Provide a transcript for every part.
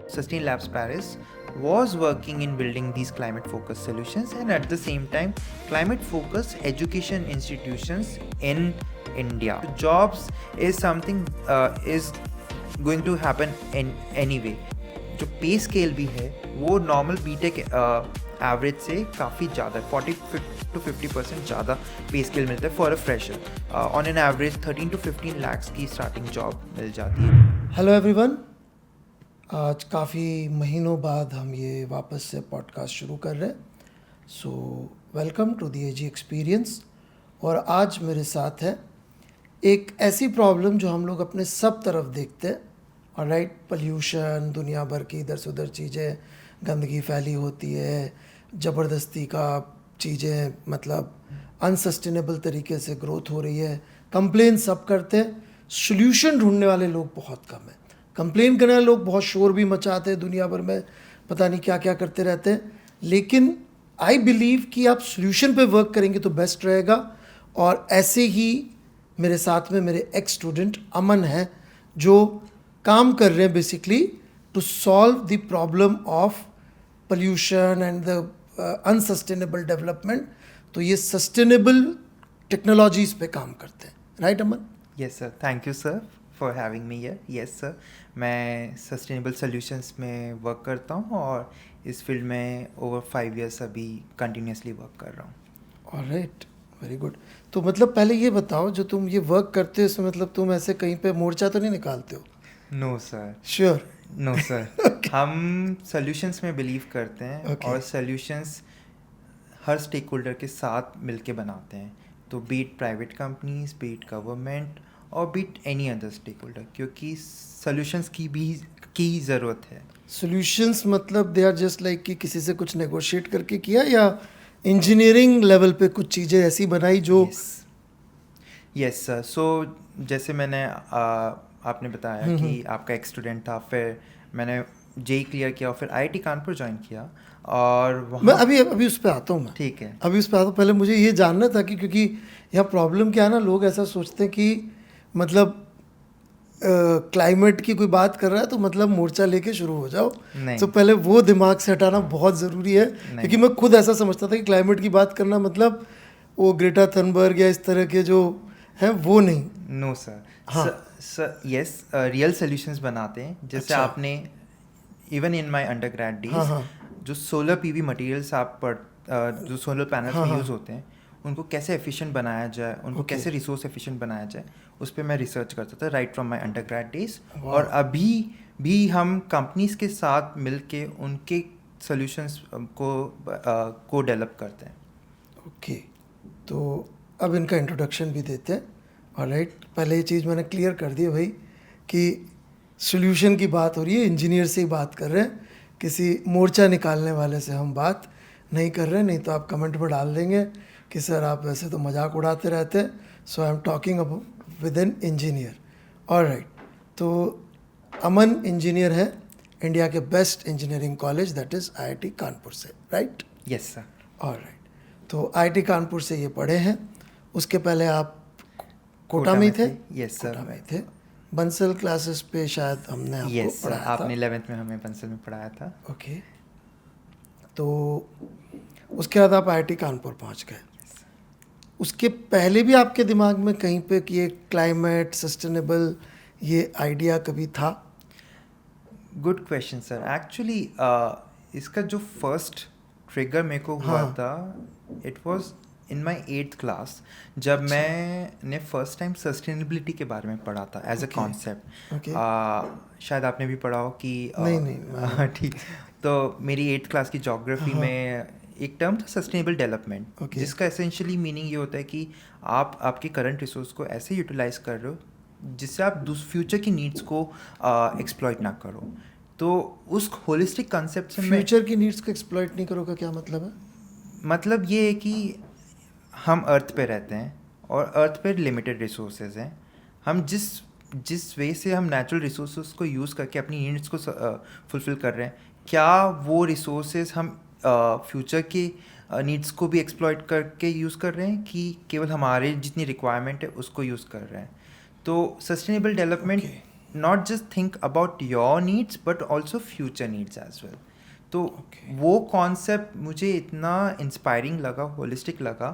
Sustain Labs Paris was working in building these climate focused solutions and at the same time climate focused education institutions in India. Jobs is something is going to happen in anyway. जो पे scale भी है वो normal BTech average से काफ़ी ज़्यादा 40 to 50% ज़्यादा पे स्केल मिलता है for a fresher. On an average 13 to 15 lakhs की स्टार्टिंग जॉब मिल जाती है। हेलो एवरीवन, आज काफ़ी महीनों बाद हम ये वापस से पॉडकास्ट शुरू कर रहे हैं। So welcome to the AG experience. और आज मेरे साथ है एक ऐसी प्रॉब्लम जो हम लोग अपने सब तरफ देखते हैं। और राइट, पोल्यूशन, दुनिया भर की इधर से उधर चीज़ें, गंदगी फैली होती है, ज़बरदस्ती का चीज़ें, मतलब अनसस्टेनेबल तरीके से ग्रोथ हो रही है। कंप्लेन सब करते हैं, सोल्यूशन ढूंढने वाले लोग बहुत कम हैं। कंप्लेन करने वाले लोग बहुत शोर भी मचाते हैं, दुनिया भर में पता नहीं क्या क्या करते रहते हैं। लेकिन आई बिलीव कि आप सोल्यूशन पे वर्क करेंगे तो बेस्ट रहेगा। और ऐसे ही मेरे साथ में मेरे एक्स स्टूडेंट अमन है जो काम कर रहे हैं basically to solve the problem of pollution and the unsustainable development. तो ये सस्टेनेबल टेक्नोलॉजीज़ पे काम करते हैं, right Aman? Yes sir, thank you sir for having me here. Yes sir, मैं सस्टेनेबल सॉल्यूशंस में वर्क करता हूँ और इस फील्ड में ओवर 5 years अभी कंटिन्यूसली वर्क कर रहा हूँ। Alright, very good. तो मतलब पहले ये बताओ, जो तुम ये वर्क करते हो इसमें मतलब तुम ऐसे कहीं पे मोर्चा तो नहीं निकालते हो? No sir. Sure? No sir. हम सॉल्यूशंस में बिलीव करते हैं Okay. और सॉल्यूशंस हर स्टेक होल्डर के साथ मिलके बनाते हैं। तो be it private companies, be it government और be it any other stakeholder, क्योंकि सॉल्यूशंस की ज़रूरत है। सॉल्यूशंस मतलब दे आर जस्ट लाइक कि किसी से कुछ नेगोशिएट करके किया, या इंजीनियरिंग लेवल पे कुछ चीज़ें ऐसी बनाई जो यस सर। सो जैसे मैंने आपने बताया कि आपका एक स्टूडेंट था, फिर मैंने जेई क्लियर किया और फिर आईआईटी कानपुर ज्वाइन किया और मैं वहाँ अभी उस पर आता हूँ। मैं ठीक है। अभी उस पर आता हूँ। पहले मुझे ये जानना था कि क्योंकि यहाँ प्रॉब्लम क्या है ना, लोग ऐसा सोचते हैं कि मतलब क्लाइमेट की कोई बात कर रहा है तो मतलब मोर्चा लेके शुरू हो जाओ। नहीं। तो पहले वो दिमाग से हटाना बहुत ज़रूरी है, क्योंकि मैं खुद ऐसा समझता था कि क्लाइमेट की बात करना मतलब वो ग्रेटा थनबर्ग या इस तरह के जो हैं वो नहीं। No sir. हाँ। सर यस, रियल सॉल्यूशंस बनाते हैं। जैसे अच्छा। आपने even in my undergrad days हाँ, हाँ। जो सोलर पीवी मटेरियल्स जो सोलर पैनल्स हाँ, में हाँ। यूज़ होते हैं उनको कैसे एफिशिएंट बनाया जाए, उनको Okay. कैसे रिसोर्स एफिशिएंट बनाया जाए, उस पर मैं रिसर्च करता था right from my undergrad days. Wow. और अभी भी हम कंपनीज के साथ मिलके उनके सॉल्यूशंस को डेवलप करते हैं। ओके, तो अब इनका इंट्रोडक्शन भी देते हैं। ऑलराइट, पहले ये चीज़ मैंने क्लियर कर दी है भाई कि सॉल्यूशन की बात हो रही है, इंजीनियर से ही बात कर रहे हैं, किसी मोर्चा निकालने वाले से हम बात नहीं कर रहे हैं। नहीं तो आप कमेंट में डाल देंगे कि सर आप वैसे तो मजाक उड़ाते रहते हैं। So I am talking about with an engineer. Alright, तो अमन इंजीनियर है इंडिया के best engineering college that is IIT Kanpur से, राइट? Yes sir. ऑलराइट, तो आईआईटी कानपुर से ये पढ़े हैं। उसके पहले आप कोटा में थे? Yes sir. कोटा में थे। बंसल क्लासेस पे शायद हमने आपको यस सर, पढ़ाया था। आपने 11th में हमें बंसल में पढ़ाया था। ओके, तो उसके बाद आप आईआईटी कानपुर पहुंच गए। उसके पहले भी आपके दिमाग में कहीं पे कि ये क्लाइमेट सस्टेनेबल ये आइडिया कभी था? Good question sir. एक्चुअली इसका जो फर्स्ट ट्रिगर मेरे को हुआ हाँ। था, it was in my 8th class, जब मैंने फर्स्ट टाइम सस्टेनेबिलिटी के बारे में पढ़ा था as a Okay. Concept. Okay. शायद आपने भी पढ़ा हो कि नहीं, ठीक। तो मेरी 8th क्लास की ज्योग्राफी हाँ। में एक टर्म था सस्टेनेबल डेवलपमेंट, Okay. जिसका एसेंशियली मीनिंग ये होता है कि आप आपके करंट रिसोर्स को ऐसे यूटिलाइज कर रहे हो जिससे आप फ्यूचर की नीड्स को एक्सप्लॉइट ना करो। तो उस होलिस्टिक कंसेप्ट से मैं फ्यूचर की नीड्स को एक्सप्लॉइट नहीं करो का क्या मतलब है? मतलब ये है कि हम अर्थ पे रहते हैं और अर्थ पे लिमिटेड रिसोर्सेज हैं। हम जिस वे से हम नेचुरल रिसोर्सेज को यूज़ करके अपनी नीड्स को फुलफ़िल कर रहे हैं, क्या वो रिसोर्सेज हम फ्यूचर के नीड्स को भी एक्सप्लॉइट करके यूज़ कर रहे हैं कि केवल हमारे जितनी रिक्वायरमेंट है उसको यूज़ कर रहे हैं। तो sustainable development not just think about your needs but also future needs as well. तो Okay. वो कॉन्सेप्ट मुझे इतना इंस्पायरिंग लगा, होलिस्टिक लगा,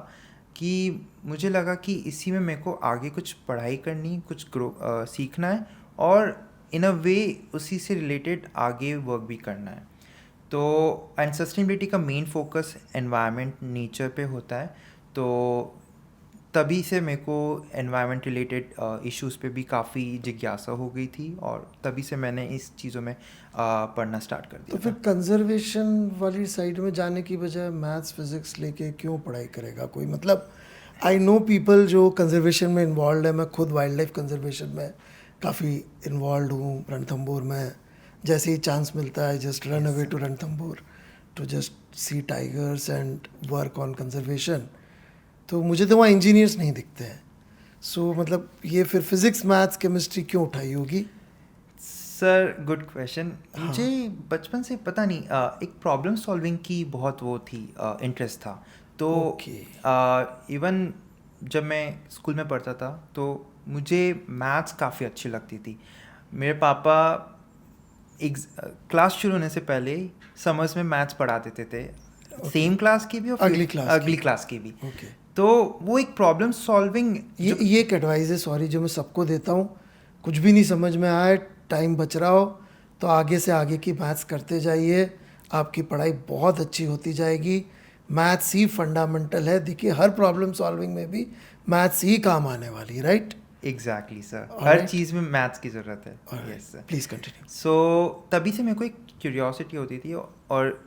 कि मुझे लगा कि इसी में मेरे को आगे कुछ पढ़ाई करनी, कुछ सीखना है, और इन अ वे उसी से रिलेटेड आगे वर्क भी करना है. तो एंड सस्टेनेबिलिटी का मेन फोकस एनवायरनमेंट, नेचर पे होता है. तो तभी से मेरे को एनवायरनमेंट रिलेटेड इश्यूज़ पे भी काफ़ी जिज्ञासा हो गई थी, और तभी से मैंने इस चीज़ों में पढ़ना स्टार्ट कर तो दिया फिर था. कंजर्वेशन वाली साइड में जाने की बजाय मैथ्स फिजिक्स लेके क्यों पढ़ाई करेगा कोई? मतलब आई नो पीपल जो कंजर्वेशन में इन्वॉल्व है. मैं खुद वाइल्ड लाइफ कंजर्वेशन में काफ़ी इन्वॉल्व हूँ. रणथंभौर में जैसे ही चांस मिलता है just run away to Ranthambore to just see tigers and work on conservation. तो मुझे तो वहाँ इंजीनियर्स नहीं दिखते हैं. सो मतलब ये फिर फिजिक्स मैथ्स केमिस्ट्री क्यों उठाई होगी? Sir good question. हाँ. मुझे बचपन से पता नहीं, एक प्रॉब्लम सॉल्विंग की बहुत वो थी, इंटरेस्ट था. तो Okay. इवन जब मैं स्कूल में पढ़ता था तो मुझे मैथ्स काफ़ी अच्छी लगती थी. मेरे पापा क्लास शुरू होने से पहले समर्स में मैथ्स पढ़ा देते थे, सेम क्लास की भी और अगली क्लास की भी. ओके. तो वो एक प्रॉब्लम सॉल्विंग, ये एक एडवाइस है, सॉरी, जो मैं सबको देता हूँ. कुछ भी नहीं समझ में आए, टाइम बच रहा हो तो आगे से आगे की मैथ्स करते जाइए. आपकी पढ़ाई बहुत अच्छी होती जाएगी. मैथ्स ही फंडामेंटल है. देखिए हर प्रॉब्लम सॉल्विंग में भी मैथ्स ही काम आने वाली है, राइट? एग्जैक्टली सर, हर Alright. चीज़ में मैथ्स की ज़रूरत है. Yes sir. Please continue. So तभी से मेरे को एक क्यूरियोसिटी होती थी, और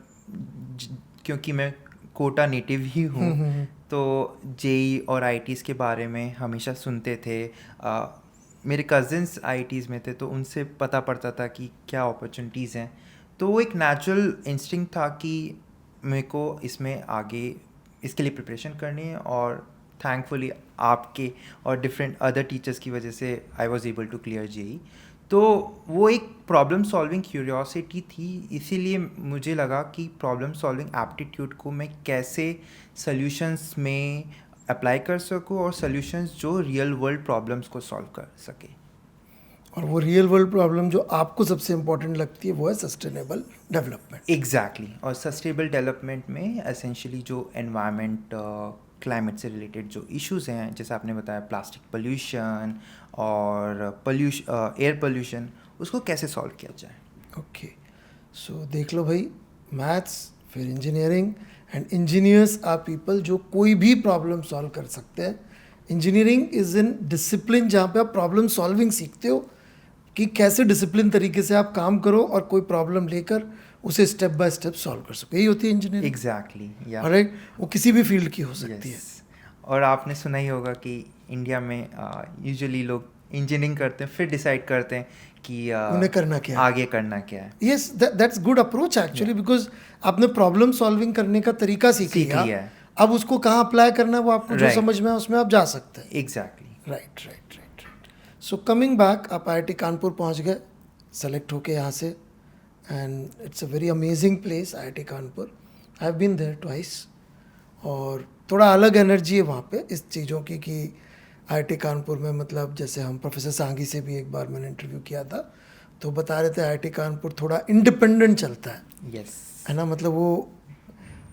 क्योंकि मैं कोटा नेटिव ही हूँ, तो जेई और आईटीज़ के बारे में हमेशा सुनते थे. मेरे कज़िन्स आईटीज़ में थे तो उनसे पता पड़ता था कि क्या अपॉर्चुनिटीज़ हैं. तो वो एक नेचुरल इंस्टिंक्ट था कि मेरे को इसमें आगे इसके लिए प्रिपरेशन करनी है, और थैंकफुली आपके और डिफरेंट अदर टीचर्स की वजह से I was able to clear JEE. तो वो एक प्रॉब्लम सॉल्विंग क्यूरियोसिटी थी, इसीलिए मुझे लगा कि प्रॉब्लम सॉल्विंग एप्टीट्यूड को मैं कैसे सॉल्यूशंस में अप्लाई कर सकूं, और सॉल्यूशंस जो रियल वर्ल्ड प्रॉब्लम्स को सॉल्व कर सके. और वो रियल वर्ल्ड प्रॉब्लम जो आपको सबसे इम्पोर्टेंट लगती है वो है सस्टेनेबल डेवलपमेंट. एग्जैक्टली. और सस्टेनेबल डेवलपमेंट में एसेंशियली जो एनवायरनमेंट, क्लाइमेट से रिलेटेड जो इश्यूज़ हैं, जैसे आपने बताया प्लास्टिक पोल्यूशन और एयर पोल्यूशन, उसको कैसे सॉल्व किया जाए. ओके. सो देख लो भाई, मैथ्स फिर engineering, and engineers are people जो कोई भी प्रॉब्लम सॉल्व कर सकते हैं. इंजीनियरिंग इज़ इन डिसिप्लिन जहाँ पे आप प्रॉब्लम सॉल्विंग सीखते हो कि कैसे डिसिप्लिन तरीके से आप काम करो और कोई प्रॉब्लम लेकर उसे स्टेप बाय स्टेप सॉल्व कर सको. यही होती है इंजीनियरिंग. एग्जैक्टली. या राइट. वो किसी भी फील्ड की हो सकती है. और आपने सुना ही होगा कि इंडिया में यूजुअली लोग इंजीनियरिंग करते हैं, फिर डिसाइड करते हैं कि उन्हें करना क्या है, आगे करना क्या है. Yes, that's good approach actually, because आपने प्रॉब्लम सॉल्विंग करने का तरीका सीख लिया है. अब उसको कहाँ अप्लाई करना है वो आपको जो Right. समझ में है उसमें आप जा सकते हैं. Exactly. Right right right right. So coming back, आप IIT कानपुर पहुंच गए सेलेक्ट होके यहाँ से, and it's a very amazing place IIT Kanpur. I have been there twice, और थोड़ा अलग एनर्जी है वहाँ पे इस चीज़ों की कि IIT कानपुर में, मतलब जैसे हम प्रोफेसर सांगी से भी एक बार मैंने इंटरव्यू किया था तो बता रहे थे IIT कानपुर थोड़ा इंडिपेंडेंट चलता है. यस. है ना, मतलब वो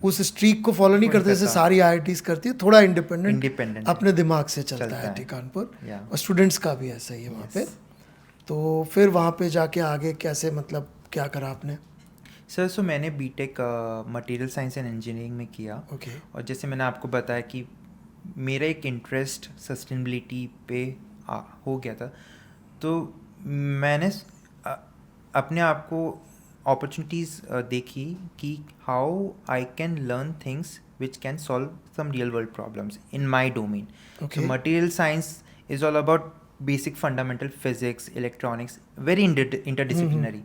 उस स्ट्रीक को फॉलो नहीं करते जैसे सारी IITs करती है. थोड़ा इंडिपेंडेंट अपने दिमाग से चलता है IIT कानपुर. और स्टूडेंट्स का भी ऐसा ही है वहाँ पे. तो फिर वहाँ पे जाके आगे कैसे, मतलब क्या करा आपने? सर सो मैंने BTech material science and engineering में किया. ओके. और जैसे मैंने आपको बताया कि मेरा एक इंटरेस्ट सस्टेनेबिलिटी पे हो गया था, तो मैंने अपने आप को अपॉर्चुनिटीज़ देखी कि how I can learn things which can solve some real world problems in my domain. Okay. So material science is all about basic fundamental physics, electronics, very interdisciplinary.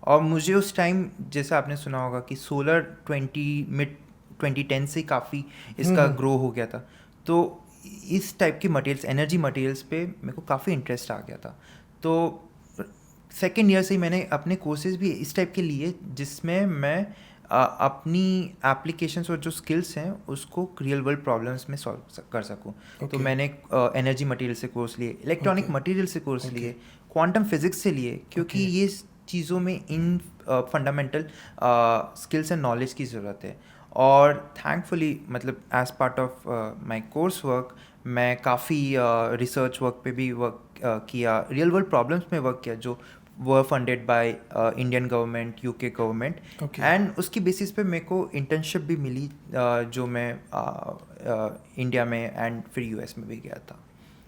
और मुझे उस टाइम, जैसे आपने सुना होगा कि सोलर मिड 2010 से काफ़ी इसका ग्रो हो गया था. तो इस टाइप की मटेरियल्स, एनर्जी मटेरियल्स पे मेरे को काफ़ी इंटरेस्ट आ गया था. तो सेकेंड ईयर से ही मैंने अपने कोर्सेज भी इस टाइप के लिए जिसमें मैं अपनी एप्लीकेशंस और जो स्किल्स हैं उसको रियल वर्ल्ड प्रॉब्लम्स में सॉल्व कर सकूं। तो मैंने एनर्जी मटेरियल से कोर्स लिए, इलेक्ट्रॉनिक मटेरियल से कोर्स लिए, क्वांटम फिजिक्स से लिए, क्योंकि ये चीज़ों में इन फंडामेंटल स्किल्स एंड नॉलेज की ज़रूरत है। और थैंकफुली मतलब as part of my course work मैं काफ़ी रिसर्च वर्क पे भी वर्क किया, रियल वर्ल्ड प्रॉब्लम्स में वर्क किया जो were funded by Indian government, UK government, and उसकी बेसिस पे मेरे को इंटर्नशिप भी मिली जो मैं इंडिया में एंड फिर यूएस में भी गया था।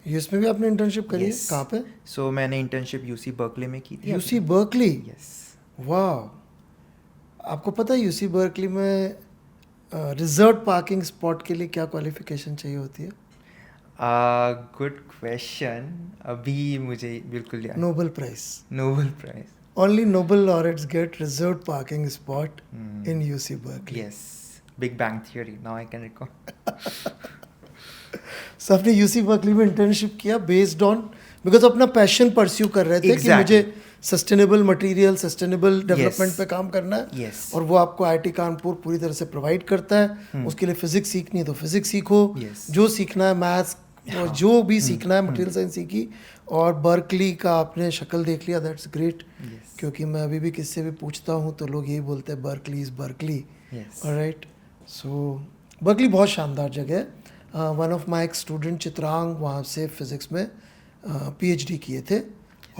यूएस में भी आपने इंटर्नशिप करी है? कहाँ पे? सो मैंने इंटर्नशिप यूसी बर्कली में की थी। UC Berkeley? यस। वाह, आपको पता है यूसी बर्कली में रिजर्व पार्किंग स्पॉट के लिए क्या क्वालिफिकेशन चाहिए होती है? गुड क्वेश्चन, अभी मुझे बिल्कुल याद। Nobel prize. Nobel prize. Only Nobel laureates get reserved parking spot in UC Berkeley. Yes, Big Bang Theory. Now I can recall. So आपने UC Berkeley में इंटर्नशिप किया बेस्ड ऑन, बिकॉज अपना passion pursue कर रहे थे कि मुझे sustainable material, sustainable development पे काम करना है। और वो आपको आईआईटी कानपुर पूरी तरह से प्रोवाइड करता है। उसके लिए फिजिक्स सीखनी है तो फिजिक्स सीखो, जो सीखना है मैथ्स और जो भी सीखना है मटेरियल साइंस सीखी। और बर्कली का आपने शक्ल देख लिया, दैट्स ग्रेट। क्योंकि मैं अभी भी किससे भी पूछता हूँ तो लोग यही बोलते हैं Berkeley is Berkeley. Alright, so Berkeley बहुत शानदार जगह है। वन ऑफ माई एक स्टूडेंट चित्रांग वहाँ से फिज़िक्स में पीएचडी किए थे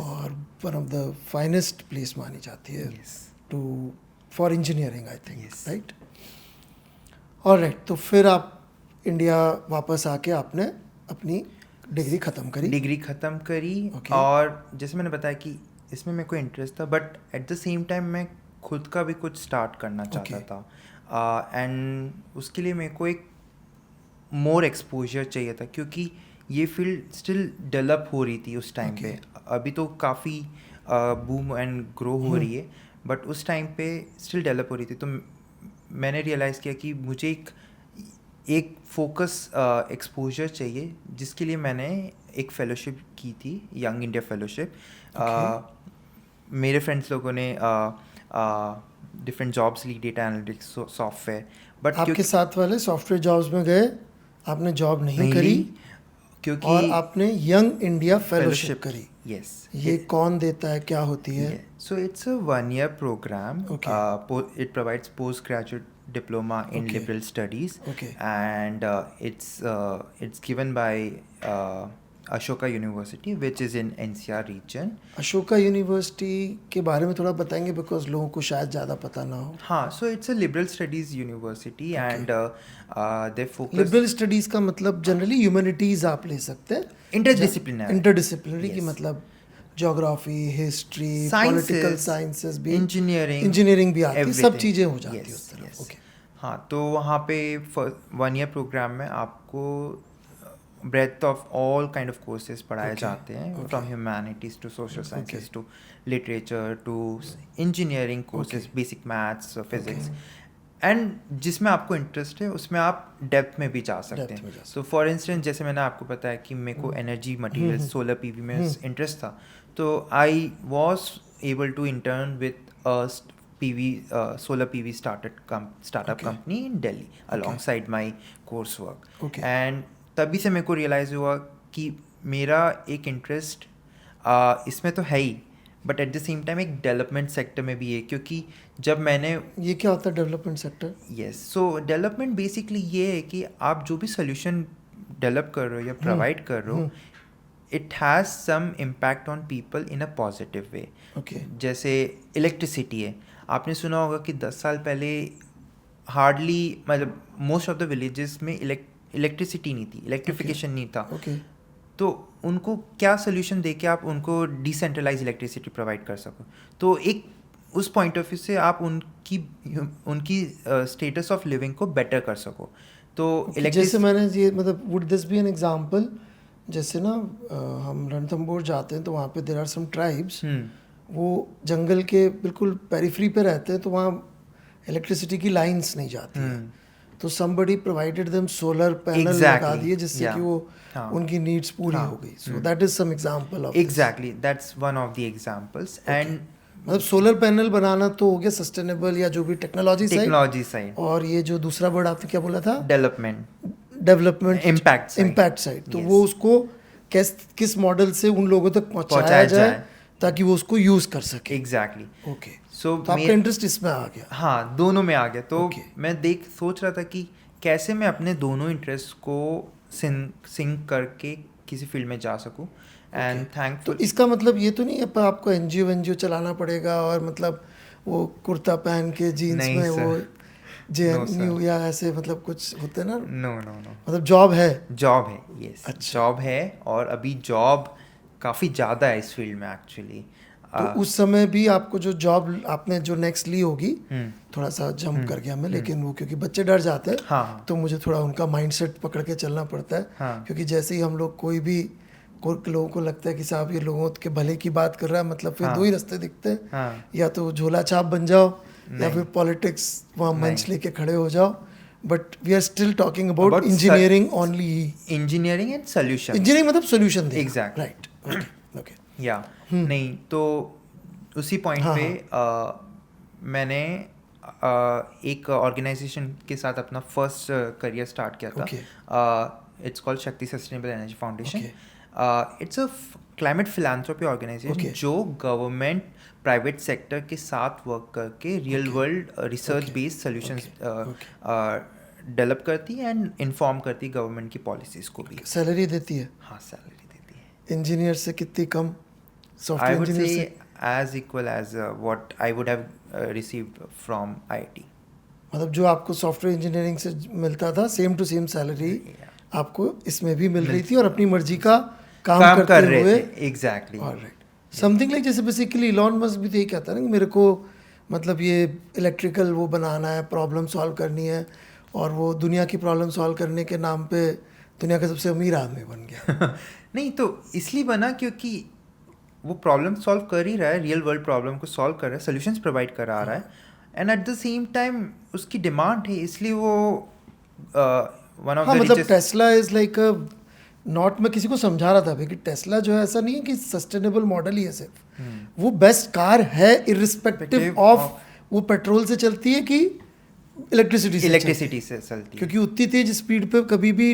और one of the finest place मानी जाती है too for engineering, I think, right? Alright, तो फिर आप इंडिया वापस आके आपने अपनी डिग्री ख़त्म करी। और जैसे मैंने बताया कि इसमें मेरे को इंटरेस्ट था, but at the same time मैं खुद का भी कुछ स्टार्ट करना चाहता था। एंड उसके लिए मेरे को एक मोर एक्सपोजर चाहिए था, क्योंकि ये फील्ड स्टिल डेवलप हो रही थी उस टाइम पे। अभी तो काफ़ी बूम एंड ग्रो हो रही है, बट उस टाइम पे स्टिल डेवलप हो रही थी। तो मैंने रियलाइज़ किया कि मुझे एक फोकस एक्सपोजर चाहिए, जिसके लिए मैंने एक फेलोशिप की थी, यंग इंडिया फेलोशिप। मेरे फ्रेंड्स लोगों ने डिफरेंट जॉब्स ली, डेटा एनालिटिक्स, सॉफ्टवेयर, बट आपके साथ वाले सॉफ्टवेयर जॉब्स में गए, आपने जॉब नहीं करी क्योंकि और आपने यंग इंडिया फेलोशिप करी। यस। ये कौन देता है, क्या होती है? सो it's a 1 year program. It provides postgraduate diploma in liberal studies, and it's given by Ashoka University, which is in NCR region. Ashoka university के बारे में थोड़ा बताएंगे, बिकॉज लोगों को शायद ज़्यादा पता ना हो। हाँ, सो it's a liberal studies university and they focus. Liberal studies का मतलब जनरली ह्यूमैनिटीज़ आप ले सकते हैं, इंटरडिसिप्लिनरी की मतलब ज्योग्राफी, हिस्ट्री, पॉलिटिकल साइंसेस भी, इंजीनियरिंग भी आती है, सब चीज़ें हो जाती है उस तरफ। ओके, हाँ, तो वहाँ पे 1 year प्रोग्राम में आपको breadth of all kind of courses पढ़ाए जाते हैं, from humanities to social sciences to literature to engineering courses, basic maths, physics, and जिसमें आपको इंटरेस्ट है उसमें आप डेप्थ में भी जा सकते हैं। तो फॉर इंस्टेंस जैसे मैंने आपको बताया कि मेरे को एनर्जी मटेरियल, सोलर पीवी में इंटरेस्ट था, तो I was able to intern with solar PV startup company in Delhi alongside my coursework. And तभी से मेरे को रियलाइज़ हुआ कि मेरा एक इंटरेस्ट इसमें तो है ही, but at the same time एक डेवलपमेंट सेक्टर में भी है। क्योंकि जब मैंने ये क्या होता है डेवलपमेंट सेक्टर? यस, सो डेवलपमेंट बेसिकली ये है कि आप जो भी सोल्यूशन डेवलप कर रहे हो या प्रोवाइड कर रहे हो, it has some impact on people in a positive way. जैसे इलेक्ट्रिसिटी है, आपने सुना होगा कि 10 साल पहले हार्डली, मतलब मोस्ट ऑफ द विलेजेस में इलेक्ट्रिसिटी नहीं थी, इलेक्ट्रिफिकेशन नहीं था। तो उनको क्या सोल्यूशन दे के आप उनको डिसेंट्रलाइज इलेक्ट्रिसिटी प्रोवाइड कर सको। तो एक उस पॉइंट ऑफ व्यू से आप उनकी स्टेटस ऑफ लिविंग को बेटर कर सको। तो जैसे मैंने ये, मतलब would this be an example, जैसे ना हम रणथंबोर जाते हैं तो वहाँ पे देयर आर सम ट्राइब्स, वो जंगल के बिल्कुल पेरिफेरी पे रहते हैं, तो वहाँ इलेक्ट्रिसिटी की लाइंस नहीं जाती हैं। तो somebody provided them solar panel लगा दिए, जिससे कि वो उनकी नीड्स पूरी हो गई। So that is some example of exactly this. That's one of the examples. And मतलब सोलर पैनल बनाना तो हो गया सस्टेनेबल या जो भी टेक्नोलॉजी टेक्नोलॉजी साइड, और ये जो दूसरा वर्ड आपने क्या बोला था, development, development, impact impact side, तो Yes. वो उसको किस मॉडल से उन लोगों तक पहुंचाया जाए ताकि वो उसको यूज कर सके। एग्जैक्टली। ओके, सो तो आपका इंटरेस्ट इसमें आ गया। हाँ, दोनों में आ गया। तो Okay. मैं सोच रहा था कि कैसे मैं अपने दोनों इंटरेस्ट को सिंक करके किसी फील्ड में जा सकूं। एंड तो थैंकफुल, इसका मतलब ये तो नहीं है पर आपको एनजीओ चलाना पड़ेगा और मतलब वो कुर्ता पहन के जीन्स नहीं में sir. वो No, जेएनयू sir. या ऐसे मतलब कुछ होते हैं ना, नो नो नो, मतलब जॉब है। जॉब है, यस, अच्छा। जॉब है। और अभी जॉब काफ़ी ज़्यादा है इस फील्ड में एक्चुअली। तो उस समय भी आपको जो जॉब आपने जो नेक्स्ट ली होगी, हम्म, थोड़ा सा जंप कर गया मैं, लेकिन वो क्योंकि बच्चे डर जाते हैं हाँ तो मुझे थोड़ा उनका माइंडसेट पकड़ के चलना पड़ता है। हाँ क्योंकि जैसे ही हम लोग कोई भी लोगों को लगता है कि साहब ये लोगों के भले की बात कर रहा है, मतलब फिर हाँ। दो ही रास्ते दिखते हैं, हाँ, या तो झोला छाप बन जाओ या नहीं। फिर पॉलिटिक्स वहाँ मंच नहीं। लेके खड़े हो जाओ। But we are still talking about About engineering only. Engineering and solution, engineering मतलब सोल्यूशन देना। Exactly. राइट, ओके ओके। या नहीं, तो उसी पॉइंट हाँ, पे मैंने एक ऑर्गेनाइजेशन के साथ अपना फर्स्ट करियर स्टार्ट किया Okay. था। It's called Shakti sustainable energy foundation. It's a climate philanthropy organisation Okay. जो गवर्नमेंट प्राइवेट सेक्टर के साथ वर्क करके real world research based solutions develop करती है एंड इन्फॉर्म करती है गवर्नमेंट की पॉलिसीज को भी। सैलरी देती है हाँ, सैलरी देती है। इंजीनियर से कितनी कम? I software would engineer say से as equal as what I would have received from IIT. मतलब जो आपको सॉफ्टवेयर इंजीनियरिंग से मिलता था same to same salary Yeah. आपको इसमें भी मिल रही थी और अपनी मर्जी का काम काम कर करते रहे हुए। थे, एग्जैक्टली। ऑलराइट, समथिंग लाइक जैसे बेसिकली इलॉन मस्क भी तो यही कहता है ना कि मेरे को मतलब ये इलेक्ट्रिकल वो बनाना है, प्रॉब्लम सॉल्व करनी है, और वो दुनिया की प्रॉब्लम सॉल्व करने के नाम पे दुनिया का सबसे अमीर आदमी बन गया। नहीं, तो इसलिए बना क्योंकि वो प्रॉब्लम सॉल्व कर ही रहा है, रियल वर्ल्ड प्रॉब्लम को सॉल्व कर रहा है, सॉल्यूशंस प्रोवाइड कर रहा है, and eight the same time उसकी डिमांड है, इसलिए वो वन ऑफ हाँ, द मतलब richest. Tesla is like not, मैं किसी को समझा रहा था अभी कि टेस्ला जो है ऐसा नहीं है कि सस्टेनेबल मॉडल ही है सिर्फ, वो बेस्ट कार है इरिस्पेक्टिव ऑफ वो पेट्रोल से चलती है कि इलेक्ट्रिसिटी से इलेक्ट्रिसिटी से चलती है, क्योंकि उतनी तेज स्पीड पे कभी भी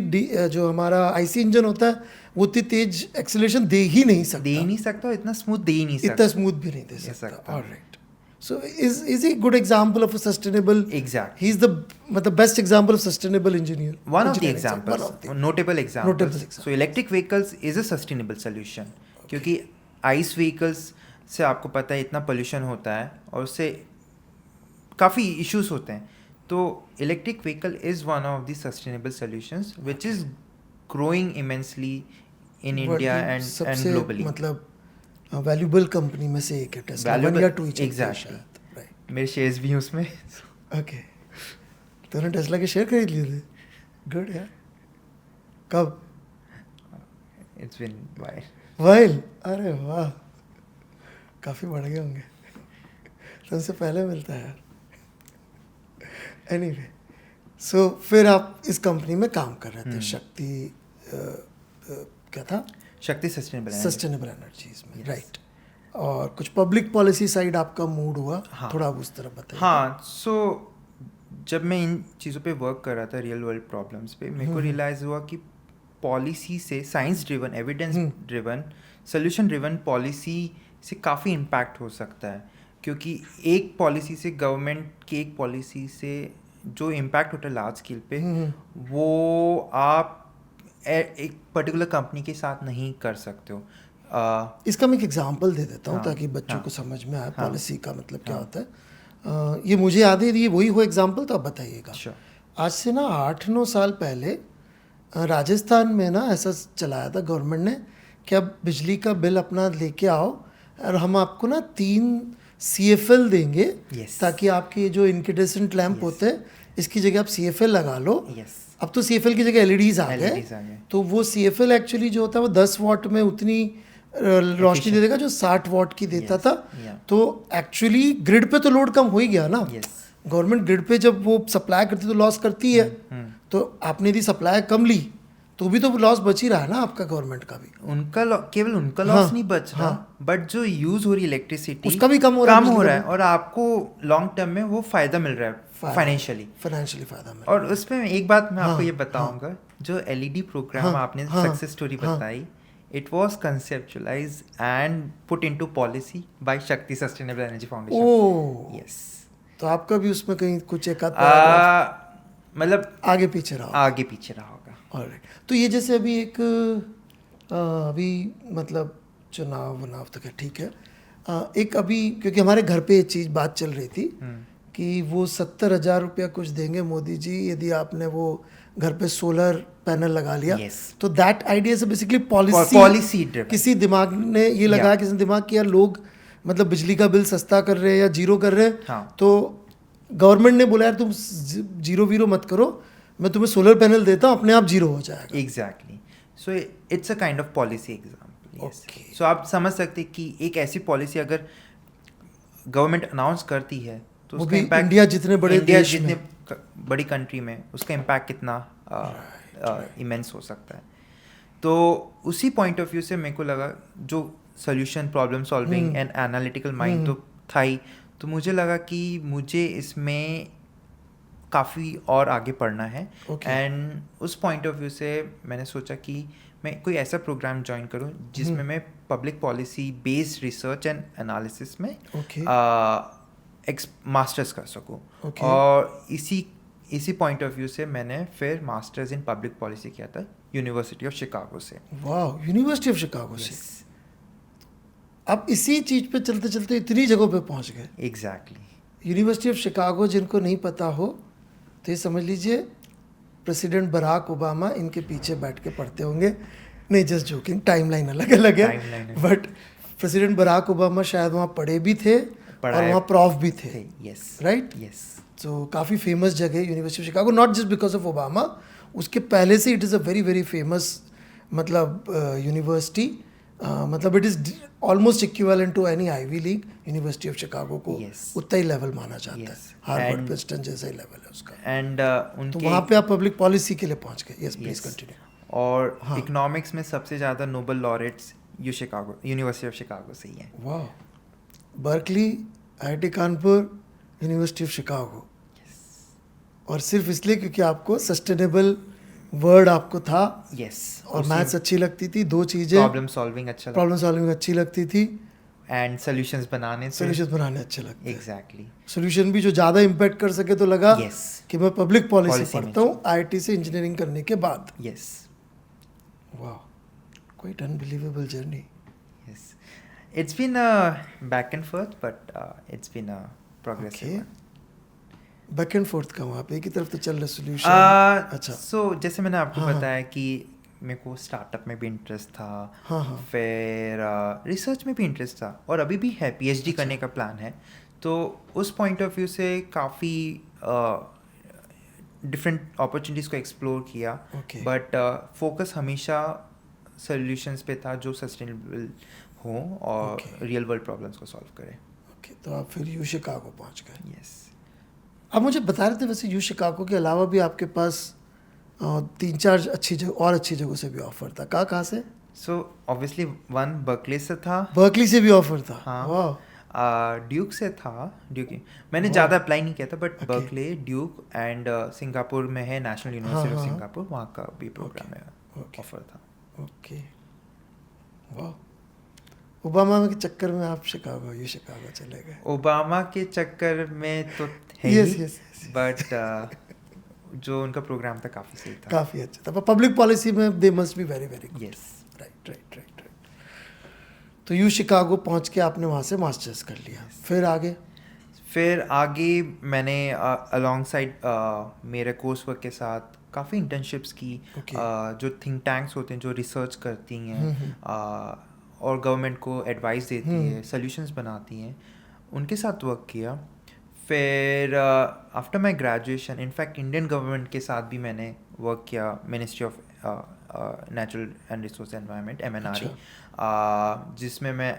जो हमारा आईसी इंजन होता है वो उतनी तेज एक्सेलरेशन दे ही नहीं सकता, दे ही नहीं सकता, इतना स्मूथ दे ही नहीं सकता। इतना स्मूथ भी नहीं दे सकता। Alright, so is a good example of a sustainable, Exactly. He is the मतलब best example of sustainable engineer, One of the examples, notable examples. Notable example. So electric vehicles is a sustainable solution. क्योंकि ICE vehicles से आपको पता है इतना pollution होता है और उससे काफ़ी इश्यूज होते हैं, तो electric vehicle is one of the sustainable solutions which is growing immensely in India and globally. मतलब वैल्यूबल कंपनी में से एक है टेस्ला, वन या टू ही चलती है शायद, राइट? मेरे शेयर्स भी हैं उसमें। ओके, तूने टेस्ला के शेयर खरीद लिए थे? गुड यार, कब? इट्स बीन वाइल, अरे वाह, काफ़ी बढ़ गए होंगे, तुमसे पहले मिलता है यार। एनीवे, सो फिर आप इस कंपनी में काम कर रहे थे, शक्ति क्या था? शक्ति सस्टेनेबल सस्टेनेबल एनर्जीज में, राइट? और कुछ पब्लिक पॉलिसी साइड आपका मूड हुआ, हाँ, थोड़ा उस तरफ बताइए। हाँ, सो जब मैं इन चीज़ों पे वर्क कर रहा था, रियल वर्ल्ड प्रॉब्लम्स पे, मेरे को रियलाइज़ हुआ कि पॉलिसी से, science driven, evidence driven, solution driven policy से काफ़ी इम्पैक्ट हो सकता है, क्योंकि एक पॉलिसी से, गवर्नमेंट की एक पॉलिसी से जो इम्पैक्ट होता है लार्ज स्केल पे, वो आप एक पर्टिकुलर कंपनी के साथ नहीं कर सकते हो। इसका मैं एक एग्जांपल दे देता हूँ हाँ, ताकि बच्चों हाँ, को समझ में आए हाँ, पॉलिसी का मतलब क्या हाँ, होता है। ये मुझे याद है, ये वही हुआ एग्जांपल, तो आप बताइएगा। Sure. आज से ना 8-9 साल पहले राजस्थान में ना ऐसा चलाया था गवर्नमेंट ने कि अब बिजली का बिल अपना लेके आओ और हम आपको ना 3 CFL देंगे, Yes. ताकि आपके जो इनकेडेसेंट लैंप होते हैं इसकी जगह आप CFL लगा लो। Yes. अब तो CFL की जगह LEDs आ LEDs गए, आ गए। तो वो CFL एक्चुअली जो होता है वो 10 वाट में उतनी रोशनी दे देगा जो 60 वाट की देता Yes. था। Yeah. तो एक्चुअली ग्रिड पे तो लोड कम हो ही गया ना। Yes. गवर्नमेंट ग्रिड पे जब वो सप्लाई करती तो लॉस करती है, तो आपने यदि सप्लाई कम ली तो भी तो लॉस बच ही रहा है ना आपका, गवर्नमेंट का भी। केवल उनका लॉस नहीं बच रहा, बट जो यूज हो रही इलेक्ट्रिसिटी उसका भी कम हो रहा है, बिजली का है बिल। और आपको लॉन्ग टर्म में वो फायदा मिल रहा है फाइनेंशियली। फाइनेंशियली फायदा मिल और उसमें एक बात मैं आपको हाँ, ये बताऊंगा, जो एलईडी प्रोग्राम हाँ, आपने हाँ, सक्सेस स्टोरी हाँ। बताई, it was conceptualise and put into policy by Shakti sustainable energy foundation. Oh yes. तो आपका भी उसमें कहीं कुछ एक आध पैराग्राफ मतलब आगे पीछे रहा होगा। आगे पीछे रहा होगा। ऑलराइट, तो ये जैसे अभी एक अभी मतलब चुनाव वनाव तो क्या ठीक है, एक अभी क्योंकि हमारे घर पे ये चीज़ बात चल रही थी कि वो 70,000 रुपया कुछ देंगे मोदी जी यदि आपने वो घर पे सोलर पैनल लगा लिया। Yes. तो दैट आइडिया से बेसिकली Policy driven. किसी दिमाग ने ये लगाया, किसी ने दिमाग किया लोग मतलब बिजली का बिल सस्ता कर रहे हैं या जीरो कर रहे हैं। हाँ। तो गवर्नमेंट ने बोला यार तुम जीरो वीरो मत करो, मैं तुम्हें सोलर पैनल देता हूँ, अपने आप जीरो हो जाएगा। Exactly, so it's a kind of policy example. Okay. सो आप समझ सकते हैं कि एक ऐसी पॉलिसी अगर गवर्नमेंट अनाउंस करती है तो वो उसका भी इम्पैक्ट इंडिया जितने बड़े देश जितने में। बड़ी कंट्री में उसका इम्पैक्ट कितना इमेंस हो सकता है। तो उसी पॉइंट ऑफ व्यू से मेरे को लगा जो solution problem solving and analytical mind तो था ही, तो मुझे लगा कि मुझे इसमें काफ़ी और आगे पढ़ना है। एंड उस पॉइंट ऑफ व्यू से मैंने सोचा कि मैं कोई ऐसा प्रोग्राम ज्वाइन करूं जिसमें मैं public policy based research and analysis में मास्टर्स कर सकूं। और इसी पॉइंट ऑफ व्यू से मैंने फिर मास्टर्स इन पब्लिक पॉलिसी किया था यूनिवर्सिटी ऑफ शिकागो से। वाह, यूनिवर्सिटी ऑफ शिकागो से आप इसी चीज पे चलते चलते इतनी जगहों पे पहुंच गए। एग्जैक्टली। यूनिवर्सिटी ऑफ शिकागो जिनको नहीं पता हो तो ये समझ लीजिए प्रेसिडेंट बराक ओबामा इनके पीछे बैठ के पढ़ते होंगे। नहीं, जस्ट जोकिंग, टाइमलाइन अलग अलग है, बट प्रेसिडेंट बराक ओबामा शायद वहाँ पढ़े भी थे और वहाँ प्रॉफ भी थे। Yes, right. यस। तो काफ़ी फेमस जगह है university of Chicago, not just because of Obama, उसके पहले से it is a very very famous मतलब यूनिवर्सिटी। मतलब it is almost equivalent to any Ivy League. University of Chicago को उतना ही लेवल माना जाता है, हार्वर्ड प्रिंसटन जैसा ही लेवल है उसका। एंड तो वहाँ पे आप पब्लिक पॉलिसी के लिए पहुँच गए। Yes, please continue. और इकोनॉमिक्स में सबसे ज़्यादा Nobel laureates university of Chicago से ही हैं। वाह, Berkeley, IIT Kanpur, university of Chicago. और सिर्फ इसलिए क्योंकि आपको सस्टेनेबल वर्ड आपको था। यस। और मैथ्स अच्छी लगती थी, दो चीज़ें, प्रॉब्लम सॉल्विंग अच्छी लगती थी एंड सॉल्यूशंस बनाने अच्छे लगते। एग्जैक्टली। सोल्यूशन भी जो ज़्यादा इम्पैक्ट कर सके, तो लगा Yes. कि मैं पब्लिक पॉलिसी पढ़ता हूँ आईआईटी से इंजीनियरिंग करने के बाद। यस। वाह, quite unbelievable journey. Yes, it's been a back and forth but it's been a progressive. Back and forth का वहाँ पे एक ही तरफ तो चल रहा सोल्यूशन। अच्छा, सो जैसे मैंने आपको बताया कि मेरे को स्टार्टअप में भी इंटरेस्ट था। फिर रिसर्च में भी इंटरेस्ट था और अभी भी है, पीएचडी करने का प्लान है। तो उस पॉइंट ऑफ व्यू से काफ़ी डिफरेंट अपॉर्चुनिटीज़ को एक्सप्लोर किया, बट फोकस हमेशा सॉल्यूशंस पे था जो सस्टेनेबल हो और रियल वर्ल्ड प्रॉब्लम्स को सॉल्व करे। तो आप फिर यू शिकागो पहुँच गए। यस। आप मुझे बता रहे थे वैसे यू शिकागो के अलावा भी आपके पास 3-4 अच्छी जगहों से भी ऑफर था। कहाँ से? सो ऑब्वियसली वन बर्कली से था। बर्कली से भी ऑफर था? हाँ। वाह। ड्यूक से था। ड्यूक मैंने ज़्यादा अप्लाई नहीं किया था, but Berkeley, Duke and Singapore में है नेशनल यूनिवर्सिटी ऑफ सिंगापुर, वहाँ का भी प्रोग्राम है, ऑफर था। ओके, वाह। ओबामा के चक्कर में आप शिकागो चले गए। ओबामा के चक्कर में तो है ही, बट जो उनका प्रोग्राम था काफ़ी सही था, काफ़ी अच्छा था। पब्लिक पॉलिसी में they must be very very good. Yes, right. तो यू शिकागो पहुंच के आपने वहाँ से मास्टर्स कर लिया। फिर आगे मैंने अलॉन्ग साइड मेरे कोर्स वर्क के साथ काफ़ी इंटर्नशिप्स की। जो थिंक टैंक्स होते हैं जो रिसर्च करती हैं और गवर्नमेंट को एडवाइस देती है, सॉल्यूशंस बनाती हैं, उनके साथ वर्क किया। फिर after my graduation in fact Indian government के साथ भी मैंने वर्क किया, ministry of natural and resource environment MNRE, जिसमें मैं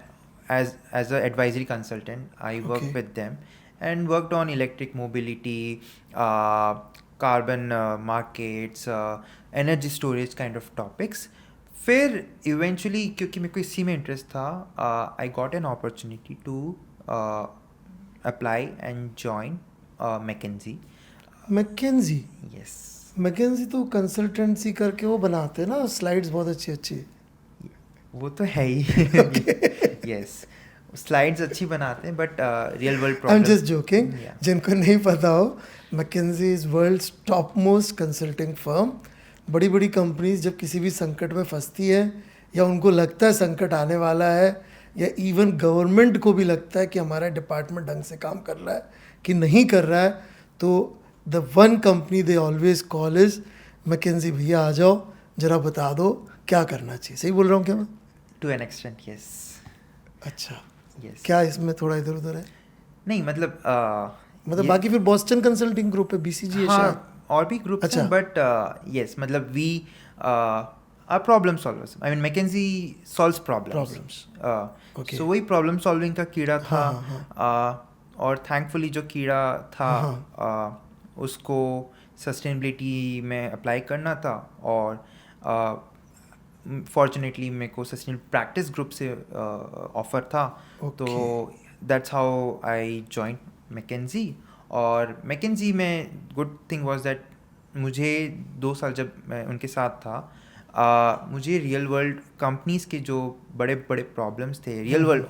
as a advisory consultant I work with them and worked on electric mobility, carbon markets, energy storage kind of topics. फिर eventually क्योंकि मेरे को इसी में इंटरेस्ट था, I got an opportunity to apply and join McKinsey. McKinsey. Yes. McKinsey तो consultancy करके वो बनाते हैं ना स्लाइड्स बहुत अच्छी अच्छी. वो तो है ही. यस, स्लाइड्स अच्छी बनाते हैं but real world I am problem. Just joking. जिनको नहीं पता हो, McKinsey is world's top most consulting firm. बड़ी बड़ी कंपनीज जब किसी भी संकट में फंसती है या उनको लगता है संकट आने वाला है, या इवन गवर्नमेंट को भी लगता है कि हमारा डिपार्टमेंट ढंग से काम कर रहा है कि नहीं कर रहा है, तो the one company they always call is McKinsey. भैया आ जाओ, जरा बता दो क्या करना चाहिए. सही बोल रहा हूँ क्या मैं? To an extent. यस. अच्छा. यस. क्या इसमें थोड़ा इधर उधर है? नहीं मतलब मतलब ये- बाकी फिर बॉस्टन कंसल्टिंग ग्रुप है, बीसीजी है शायद. हाँ, और भी ग्रुप्स अच्छा. हैं बट यस, मतलब we are problem solvers. I mean McKinsey solves problems. Problems. Okay. So वही प्रॉब्लम सॉल्विंग का कीड़ा था. हाँ, और थैंकफुली जो कीड़ा था हाँ. उसको सस्टेनेबिलिटी में अप्लाई करना था. और फॉर्चुनेटली मेरे को सस्टेनेबल प्रैक्टिस ग्रुप से ऑफर था. तो that's how I join McKinsey. और मैकेंजी में गुड थिंग वाज दैट मुझे 2 साल जब मैं उनके साथ था, मुझे रियल वर्ल्ड कंपनीज के जो बड़े बड़े प्रॉब्लम्स थे, real world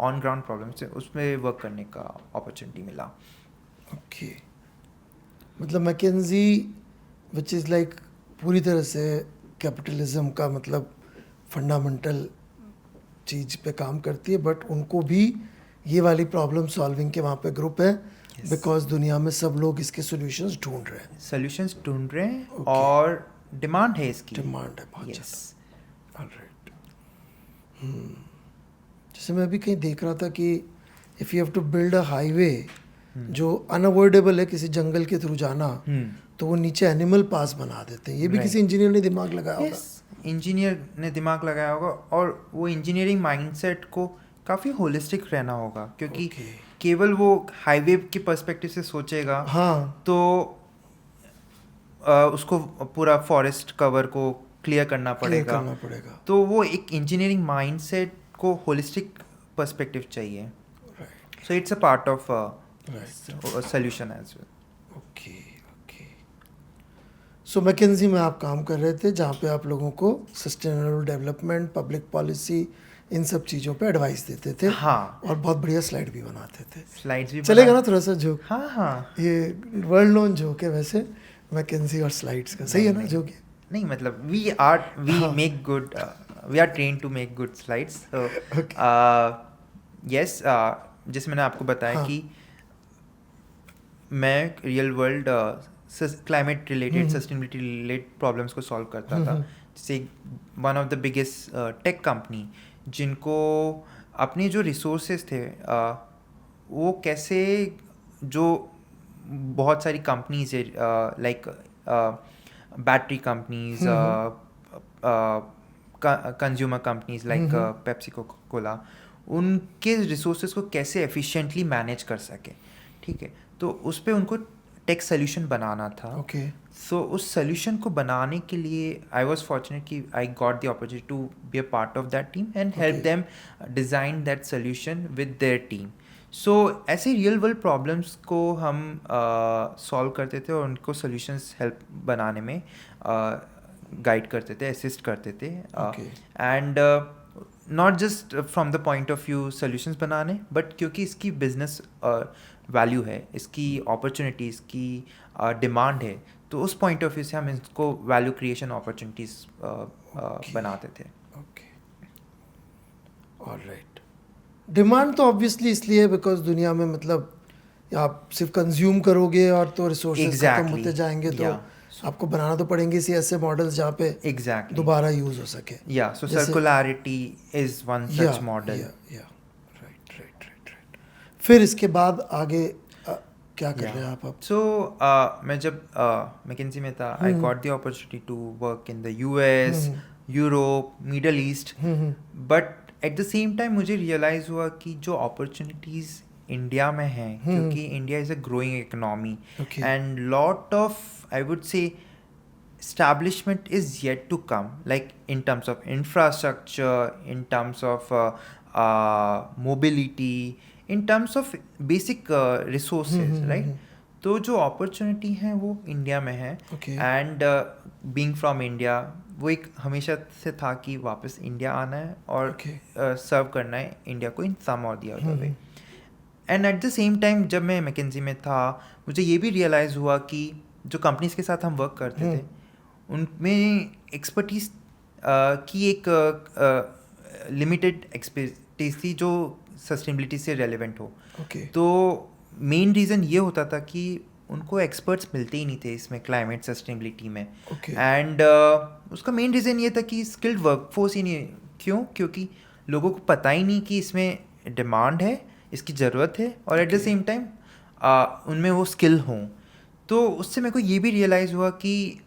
on ground problems थे, उसमें वर्क करने का अपॉर्चुनिटी मिला. ओके. मतलब मैकेंजी विच इज़ लाइक पूरी तरह से कैपिटलिज्म का मतलब फंडामेंटल चीज़ पे काम करती है, बट उनको भी ये वाली प्रॉब्लम सॉल्विंग के वहाँ पे ग्रुप है. Yes. बिकॉज दुनिया में सब लोग इसके सॉल्यूशंस ढूंढ रहे हैं. सॉल्यूशंस ढूंढ रहे हैं. Okay. और डिमांड है इसकी. डिमांड है बहुत Yes. ज़्यादा. ऑलराइट. जैसे मैं अभी कहीं देख रहा था कि if you have to build a highway जो अनअवॉइडेबल है, किसी जंगल के थ्रू जाना, तो वो नीचे एनिमल पास बना देते हैं. ये भी Right. किसी इंजीनियर ने दिमाग लगाया होगा. इंजीनियर ने दिमाग लगाया होगा. और वो इंजीनियरिंग माइंडसेट को काफ़ी होलिस्टिक रहना होगा, क्योंकि Okay. केवल वो हाईवे के पर्सपेक्टिव से सोचेगा हाँ. तो उसको पूरा फॉरेस्ट कवर को क्लियर करना क्लियर पड़ेगा. करना पड़ेगा. तो वो एक इंजीनियरिंग माइंडसेट को होलिस्टिक पर्सपेक्टिव चाहिए. Right. So it's a part of right. Solution as well. Okay. Okay. So McKinsey में आप काम कर रहे थे जहाँ पे आप लोगों को सस्टेनेबल डेवलपमेंट, पब्लिक पॉलिसी, इन सब चीज़ों पे एडवाइस देते थे. हाँ, और बहुत बढ़िया स्लाइड भी बनाते थे. स्लाइड्स भी चलेगा बना- ना थोड़ा सा जोक? हाँ हाँ. ये वर्ल्ड नोन जोक है वैसे, मैकेंजी और स्लाइड्स का. सही है ना नहीं, जोक? नहीं मतलब वी हाँ. Make good, we are train to make good slides. तो यस, जैसे मैंने आपको बताया हाँ. कि मैं real world climate related, sustainability related problems को सॉल्व करता था. जैसे one of the biggest tech company जिनको अपने जो रिसोर्सेज थे वो कैसे, जो बहुत सारी कंपनीज है like battery companies, consumer companies like Pepsi Cola, उनके रिसोर्सेज को कैसे एफिशिएंटली मैनेज कर सके. ठीक है, तो उस पर उनको टेक सोल्यूशन बनाना था. ओके. सो उस सोल्यूशन को बनाने के लिए आई वॉज फॉर्चुनेट कि I got the opportunity to be a part of that team and help them design that solution with their team. So ऐसे रियल वर्ल्ड प्रॉब्लम्स को हम सॉल्व करते थे और उनको सोल्यूशंस हेल्प बनाने में गाइड करते थे, असिस्ट करते थे. And not just from the point of view solutions बनाने, बट क्योंकि इसकी बिजनेस वैल्यू है, इसकी अपॉर्चुनिटी, इसकी डिमांड है, तो उस पॉइंट ऑफ व्यू से हम इसको वैल्यू क्रिएशन अपॉर्चुनिटीज बनाते थे. ओके. ऑलराइट. डिमांड तो ऑब्वियसली इसलिए है बिकॉज दुनिया में मतलब आप सिर्फ कंज्यूम करोगे और तो रिसोर्सेज खत्म होते जाएंगे, तो आपको बनाना तो पड़ेंगे ऐसे मॉडल्स जहाँ पे एग्जैक्टली दोबारा यूज हो सके. या so circularity is one such model. Right. फिर इसके बाद आगे क्या कर रहे हैं आप अब? सो मैं जब मैकेंजी में था, I got the opportunity to work in the US, Europe, Middle East. But at the same time मुझे रियलाइज़ हुआ कि जो अपॉर्चुनिटीज़ इंडिया में हैं, क्योंकि India is a growing economy and lot of I would say establishment is yet to come, like in terms of infrastructure, in terms of mobility, in terms of basic resources, right? तो जो opportunity है वो India में है. Okay. And being from India, वो एक हमेशा से था कि वापस इंडिया आना है और Okay. सर्व करना है इंडिया को इन सम और the other way. And eight the same time जब मैं मैकेंजी में था, मुझे ये भी रियलाइज़ हुआ कि जो कंपनीज के साथ हम वर्क करते थे उनमें एक्सपर्टीज की एक लिमिटेड एक्सपर्टीज थी जो सस्टेनेबिलिटी से रेलेवेंट हो. Okay. तो मेन रीज़न ये होता था कि उनको एक्सपर्ट्स मिलते ही नहीं थे इसमें क्लाइमेट सस्टेनेबिलिटी में. Okay. एंड उसका मेन रीज़न ये था कि स्किल्ड वर्कफोर्स ही नहीं. क्यों? क्योंकि लोगों को पता ही नहीं कि इसमें डिमांड है, इसकी ज़रूरत है, और एट द सेम टाइम उनमें वो स्किल हों. तो उससे मेरे को ये भी रियलाइज़ हुआ कि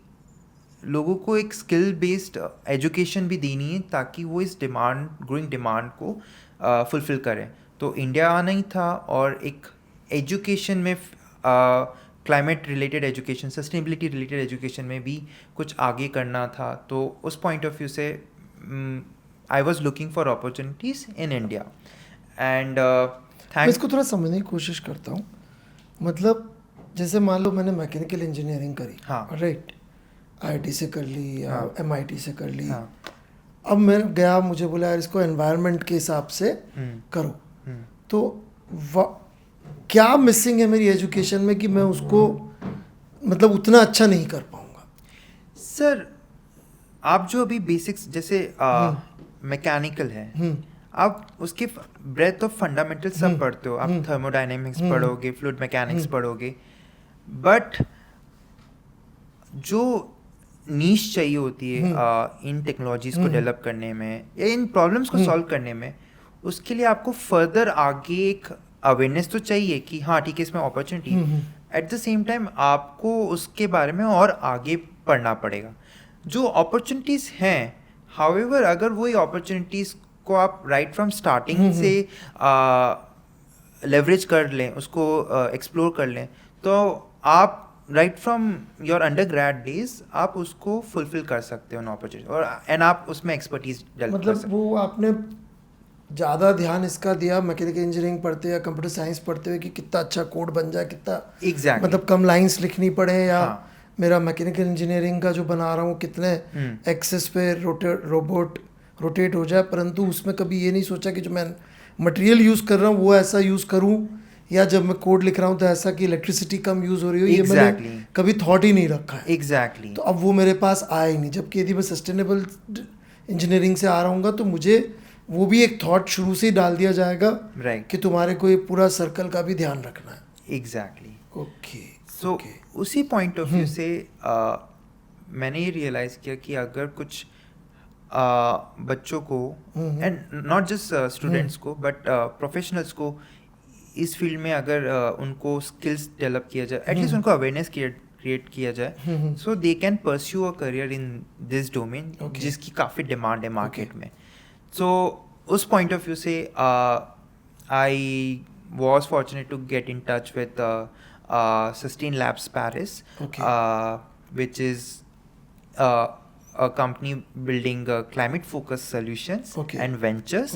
लोगों को एक स्किल बेस्ड एजुकेशन भी देनी है ताकि वो इस ग्रोइंग डिमांड को फुलफ़िल करें. तो इंडिया आना ही था और एक एजुकेशन में climate related education, sustainability related education में भी कुछ आगे करना था. तो उस पॉइंट ऑफ व्यू से I was looking for opportunities in India. And मैं इसको थोड़ा समझने की कोशिश करता हूँ. मतलब जैसे मान लो मैंने मैकेनिकल इंजीनियरिंग करी, हाँ. राइट, IIT से कर ली या हाँ. MIT से कर ली. हाँ. अब मैं गया, मुझे बोला यार इसको एनवायरनमेंट के हिसाब से करो. तो क्या मिसिंग है मेरी एजुकेशन में कि मैं उसको मतलब उतना अच्छा नहीं कर पाऊंगा? सर, आप जो अभी बेसिक्स जैसे मैकेनिकल है, आप उसके ब्रेथ ऑफ फंडामेंटल सब पढ़ते हो. आप थर्मोडायनेमिक्स पढ़ोगे, फ्लूइड मैकेनिक्स पढ़ोगे, बट जो नीश चाहिए होती है इन टेक्नोलॉजीज को डेवलप करने में या इन प्रॉब्लम्स को सॉल्व करने में, उसके लिए आपको फर्दर आगे एक अवेयरनेस तो चाहिए कि हाँ ठीक है इसमें opportunity. Eight the same time आपको उसके बारे में और आगे पढ़ना पड़ेगा. जो अपॉर्चुनिटीज़ हैं, हाउएवर, अगर वही अपॉर्चुनिटीज़ को आप राइट फ्रॉम स्टार्टिंग से लेवरेज कर लें, उसको एक्सप्लोर कर लें, तो आप right from your under grade days आप उसको फुलफिल कर सकते हो उन अपॉर्चुनिटी, और एंड आप उसमें एक्सपर्टीज डेवलप कर मतलब सकते वो आपने ज़्यादा ध्यान इसका दिया मैकेनिकल इंजीनियरिंग पढ़ते या कंप्यूटर साइंस पढ़ते हुए कि कितना अच्छा कोड बन जाए, कितना Exactly. मतलब कम लाइंस लिखनी पड़े, या हाँ. मेरा मैकेनिकल इंजीनियरिंग का जो बना रहा हूँ कितने एक्सेस पे रोबोट रोटेट हो जाए, परंतु उसमें कभी ये नहीं सोचा कि जो मैं मटेरियल यूज़ कर रहा हूँ वो ऐसा यूज़ करूँ, या जब मैं कोड लिख रहा हूँ तो ऐसा कि इलेक्ट्रिसिटी कम यूज़ हो रही हो. ये मैंने कभी थॉट ही नहीं रखा है. एग्जैक्टली. तो अब वो मेरे पास आया ही नहीं. जबकि यदि मैं सस्टेनेबल इंजीनियरिंग से आ रहा हूँ तो मुझे वो भी एक थॉट शुरू से ही डाल दिया जाएगा, राइट, कि तुम्हारे को ये पूरा सर्कल का भी ध्यान रखना है. एग्जैक्टली. ओके. सो उसी पॉइंट ऑफ व्यू से मैंने ये रियलाइज़ किया कि अगर कुछ बच्चों को, एंड नॉट जस्ट स्टूडेंट्स को, बट प्रोफेशनल्स को इस फील्ड में अगर उनको स्किल्स डेवलप किया जाए, एटलीस्ट उनको अवेयरनेस क्रिएट किया जाए, so they can pursue a career in this domain जिसकी काफ़ी डिमांड है मार्केट में. सो उस पॉइंट ऑफ व्यू से I was fortunate to get in touch with Sustain Labs Paris, which is a company building climate focused solutions and ventures.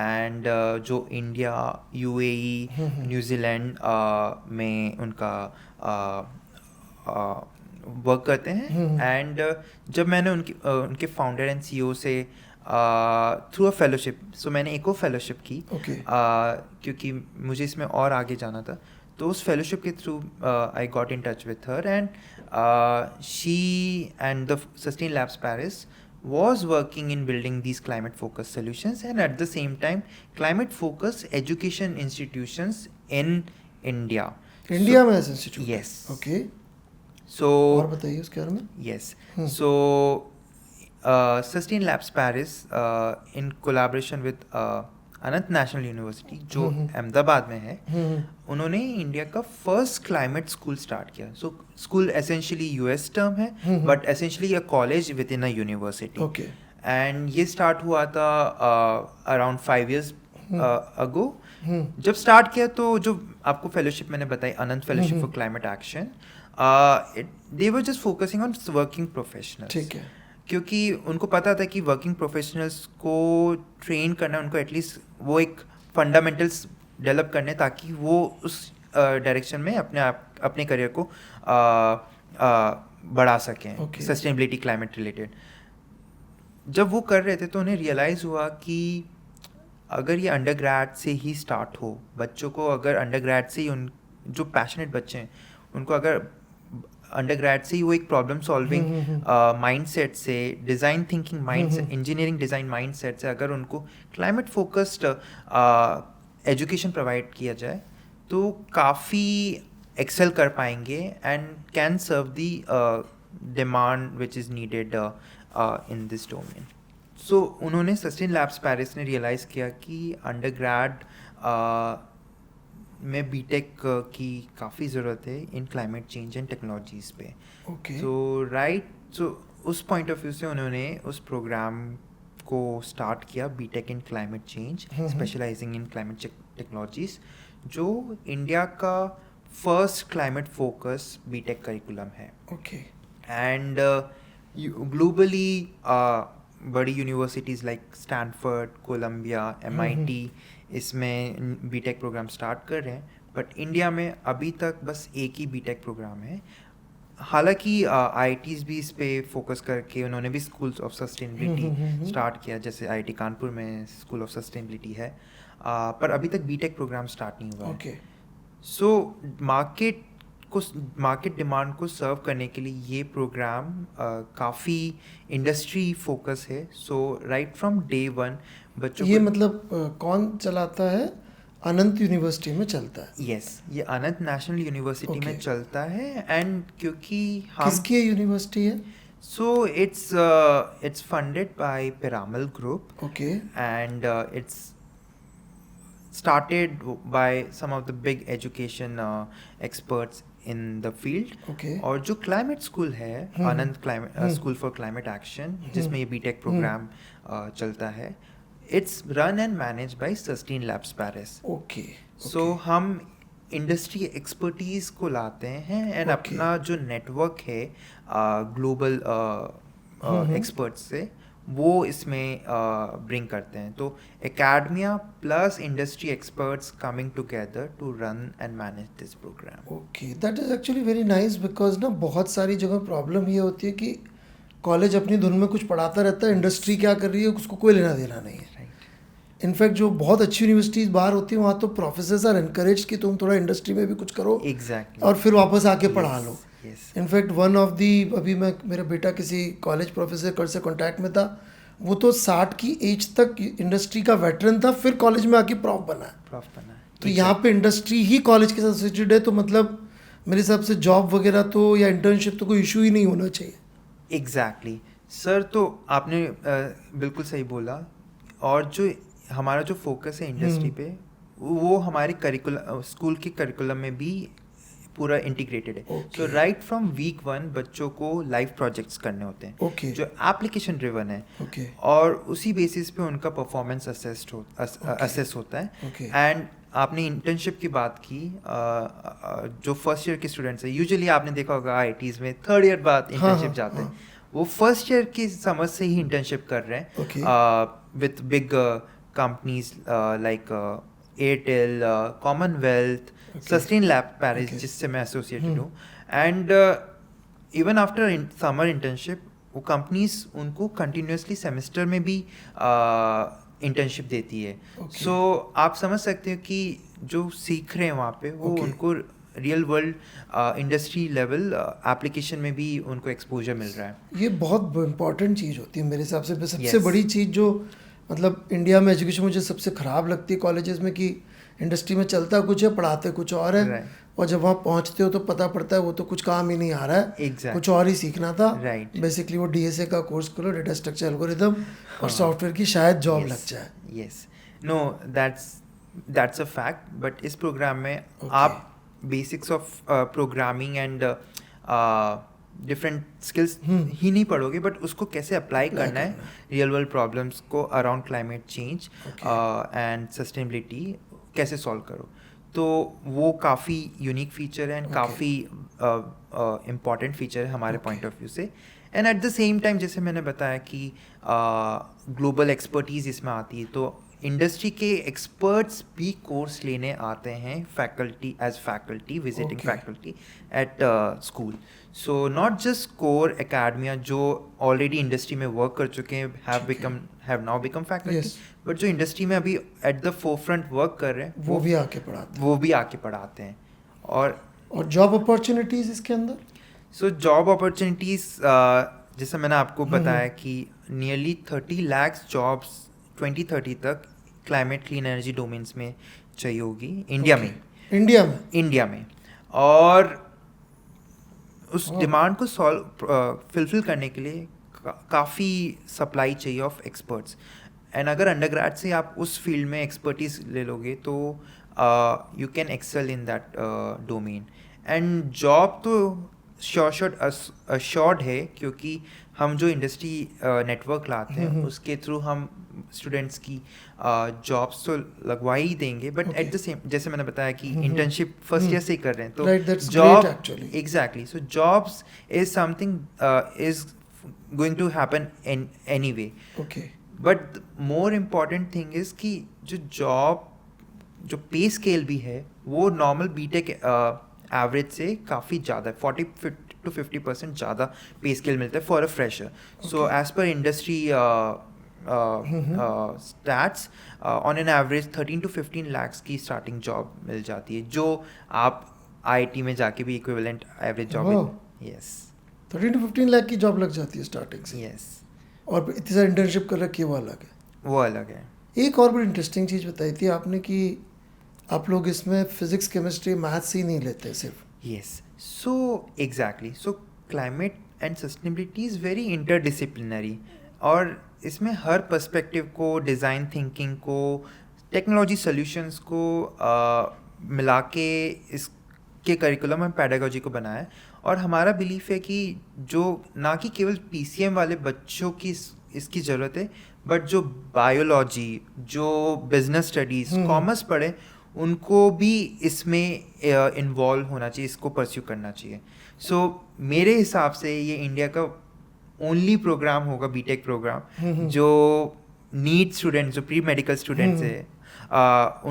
And जो India, UAE, New Zealand में उनका work करते हैं. And जब मैंने उनके फाउंडर एंड CEO से थ्रू अ फेलोशिप, सो मैंने एको फेलोशिप की, क्योंकि मुझे इसमें और आगे जाना था. तो उस फेलोशिप के through I got in touch with her, and she and the Sustain Labs Paris was working in building these climate focused solutions and at the same time climate focused education institutions in India. India में ऐसे institute? Yes. Okay. So और बताइए उसके बारे में. Yes. So Sustain Labs Paris in collaboration with Anant national university जो अहमदाबाद में है, उन्होंने इंडिया का फर्स्ट क्लाइमेट स्कूल स्टार्ट किया. So school essentially US term है, but essentially a college within a university. And ये स्टार्ट हुआ था अराउंड 5 years अगो. जब स्टार्ट किया तो जो आपको फेलोशिप मैंने बताई, Anant fellowship for climate action, they were just focusing on working professionals, ठीक है, क्योंकि उनको पता था कि वर्किंग प्रोफेशनल्स को ट्रेन करना, उनको एटलीस्ट वो एक फंडामेंटल्स डेवलप करने, ताकि वो उस डायरेक्शन में अपने करियर को बढ़ा सकें, Okay. Sustainability climate related. जब वो कर रहे थे तो उन्हें रियलाइज़ हुआ कि अगर ये अंडरग्रेड से ही स्टार्ट हो, बच्चों को अगर अंडरग्रेड से ही उन जो पैशनेट बच्चे हैं उनको अगर अंडरग्रेड से ही वो एक प्रॉब्लम सॉल्विंग माइंडसेट से, design thinking mindset, engineering design mindset से अगर उनको क्लाइमेट फोकस्ड एजुकेशन प्रोवाइड किया जाए तो काफ़ी एक्सेल कर पाएंगे and can serve the demand which is needed in this domain. So उन्होंने सस्टेन लैब्स पेरिस ने रियलाइज़ किया कि अंडरग्रेड में बीटेक की काफ़ी ज़रूरत है in climate change and technologies पे। ओके, सो उस पॉइंट ऑफ व्यू से उन्होंने उस प्रोग्राम को स्टार्ट किया, BTech in climate change, specialising in climate technologies, जो इंडिया का first climate focus BTech curriculum है। ओके, एंड ग्लोबली बड़ी universities like Stanford, Columbia, MIT इसमें बीटेक प्रोग्राम स्टार्ट कर रहे हैं, बट इंडिया में अभी तक बस एक ही बीटेक प्रोग्राम है। हालांकि IITs भी इस पे फोकस करके उन्होंने भी स्कूल्स ऑफ सस्टेनेबिलिटी स्टार्ट किया, जैसे IIT कानपुर में स्कूल ऑफ सस्टेनेबिलिटी है, पर अभी तक बीटेक प्रोग्राम स्टार्ट नहीं हुआ है। ओके, सो मार्केट डिमांड को सर्व करने के लिए ये प्रोग्राम काफ़ी इंडस्ट्री फोकस है। सो राइट फ्रॉम डे वन बच्चों ये को, मतलब कौन चलाता है? अनंत यूनिवर्सिटी में चलता है? यस, ये अनंत नेशनल यूनिवर्सिटी में Okay. चलता है। एंड क्योंकि हम किसकी ये यूनिवर्सिटी है? So it's funded by Piramal group okay, and it's started by some of the big education experts in the field। Okay, और जो क्लाइमेट स्कूल है, Anand climate school for climate action, जिसमें ये बीटेक प्रोग्राम चलता है, it's run and manage by sustain labs Paris. Okay, so हम industry expertise को लाते हैं एंड Okay. अपना जो नेटवर्क है ग्लोबल एक्सपर्ट्स से, वो इसमें ब्रिंग करते हैं। तो academia plus industry experts coming together to run and manage this programme. Okay, that is actually very nice, because ना बहुत सारी जगह प्रॉब्लम ये होती है कि कॉलेज अपनी धुन में कुछ पढ़ाता रहता है, इंडस्ट्री क्या कर रही है उसको कोई लेना देना नहीं है। इनफैक्ट जो बहुत अच्छी यूनिवर्सिटीज़ बाहर होती हैं वहाँ तो प्रोफेसर्स आर एनकरेज कि तुम थोड़ा इंडस्ट्री में भी कुछ करो एग्जैक्टली, और फिर वापस आके पढ़ा लो। Yes, in fact one of the, अभी मेरा बेटा किसी कॉलेज प्रोफेसर से कांटेक्ट में था, वो तो 60 की एज तक इंडस्ट्री का वेटरन था, फिर कॉलेज में आके प्रॉफ बना है। प्रॉफ बना है। तो यहाँ पे इंडस्ट्री ही कॉलेज के साथ एसोसिएटेड है, तो मतलब मेरे हिसाब से जॉब वगैरह तो या इंटर्नशिप तो कोई इशू ही नहीं होना चाहिए। एग्जैक्टली सर, तो आपने बिल्कुल सही बोला। और जो हमारा जो फोकस है इंडस्ट्री पे, वो हमारे करिकुलम, स्कूल के करिकुलम में भी पूरा इंटीग्रेटेड है। Okay. So right from week 1 बच्चों को लाइव प्रोजेक्ट्स करने होते हैं, ओके, जो एप्लीकेशन ड्रिवन है, ओके, और उसी बेसिस पे उनका परफॉर्मेंस असेस होता है। ओके, एंड आपने इंटर्नशिप की बात की, जो फर्स्ट ईयर के स्टूडेंट्स हैं, यूजुअली आपने देखा होगा IITs में थर्ड ईयर बाद इंटर्नशिप जाते हैं, वो फर्स्ट ईयर की समझ से ही इंटर्नशिप कर रहे Okay. हैं with big companies like Airtel, Commonwealth, sustain lab Paris, Okay. जिससे मैं एसोसिएटेड हूँ। And even after summer internship वो कंपनीज उनको कंटिन्यूसली सेमेस्टर में भी इंटर्नशिप देती है। Okay. सो आप समझ सकते हो कि जो सीख रहे हैं वहाँ पे, वो Okay. उनको real world industry level application में भी उनको एक्सपोजर मिल रहा है। ये बहुत इम्पॉर्टेंट चीज़ होती है मेरे हिसाब से। सबसे Yes. बड़ी चीज़ जो मतलब इंडिया में एजुकेशन मुझे सबसे ख़राब लगती है कॉलेजेस में, कि इंडस्ट्री में चलता कुछ है, पढ़ाते कुछ और है, Right. और जब वहाँ पहुँचते हो तो पता पड़ता है वो तो कुछ काम ही नहीं आ रहा है, Exactly. कुछ और ही सीखना था। Right. बेसिकली वो DSA का कोर्स करो, डेटा स्ट्रक्चर एल्गोरिदम, और सॉफ्टवेयर की शायद जॉब लग जाए। Yes, no, that's a fact. But इस प्रोग्राम में Okay. आप basics of programming and different skills ही नहीं पढ़ोगे, बट उसको कैसे अप्लाई करना है रियल वर्ल्ड प्रॉब्लम्स को around climate change Okay. And sustainability कैसे सॉल्व करो। तो वो काफ़ी यूनिक फीचर है एंड Okay. काफ़ी इम्पॉर्टेंट फीचर है हमारे Okay. पॉइंट ऑफ व्यू से. And eight the same time जैसे मैंने बताया कि ग्लोबल एक्सपर्टीज़ इसमें आती है, तो इंडस्ट्री के एक्सपर्ट्स भी कोर्स लेने आते हैं faculty as faculty visiting Okay. Faculty at school. So not just core academia जो ऑलरेडी इंडस्ट्री में वर्क कर चुके हैं have now become faculty, Yes. But जो इंडस्ट्री में अभी एट द फोरफ्रंट वर्क कर रहे हैं वो भी आके पढ़ाते हैं. वो भी आके पढ़ाते हैं. और जॉब अपॉर्चुनिटीज इसके अंदर? सो जॉब अपॉर्चुनिटीज़ जैसे मैंने आपको बताया कि नियरली 30 लाख जॉब्स 2030 तक क्लाइमेट क्लीन एनर्जी डोमेन्स में चाहिए होगी इंडिया Okay. में. इंडिया में और उस Oh. डिमांड को फुलफिल करने के लिए काफ़ी सप्लाई चाहिए ऑफ एक्सपर्ट्स. एंड अगर अंडरग्रेड से आप उस फील्ड में एक्सपर्टीज ले लोगे तो you can excel in that domain. And job तो श्योर्ड है क्योंकि हम जो इंडस्ट्री नेटवर्क लाते हैं उसके थ्रू हम स्टूडेंट्स की जॉब्स तो लगवा ही देंगे. बट एट द सेम जैसे मैंने बताया कि इंटर्नशिप फर्स्ट ईयर से ही कर रहे हैं तो Right, that's job great actually. Exactly. So jobs is something is going to happen in any way. Okay. But more important thing is कि जो पे स्केल भी है वो नॉर्मल बीटेक एवरेज से काफ़ी ज़्यादा है. 40 to 50% ज़्यादा पे स्केल मिलता है for a fresher. So as per industry stats on an average 13 to 15 lakhs की स्टार्टिंग जॉब मिल जाती है जो आप आईटी में जाके भी equivalent average Wow. Job. Yes 13 to 15 lakh की जॉब लग जाती है स्टार्टिंग से. यस और इतनी सारी इंटर्नशिप कर रखी है, वो अलग है. वो अलग है. एक और बड़ी इंटरेस्टिंग चीज़ बताई थी आपने कि आप लोग इसमें फिजिक्स केमिस्ट्री मैथ्स ही नहीं लेते सिर्फ. Yes. So exactly. So climate and sustainability is very interdisciplinary. और इसमें हर पर्सपेक्टिव को, डिज़ाइन थिंकिंग को, टेक्नोलॉजी सॉल्यूशंस को मिला के इसके करिकुलम और पैडागोजी को बनाया है. और हमारा बिलीफ है कि जो ना कि केवल पीसीएम वाले बच्चों की इसकी ज़रूरत है, बट जो बायोलॉजी, जो बिजनेस स्टडीज़, कॉमर्स पढ़े उनको भी इसमें इन्वॉल्व होना चाहिए, इसको परस्यू करना चाहिए. सो मेरे हिसाब से ये इंडिया का ओनली प्रोग्राम होगा बीटेक प्रोग्राम जो नीट स्टूडेंट्स, जो प्री मेडिकल स्टूडेंट्स है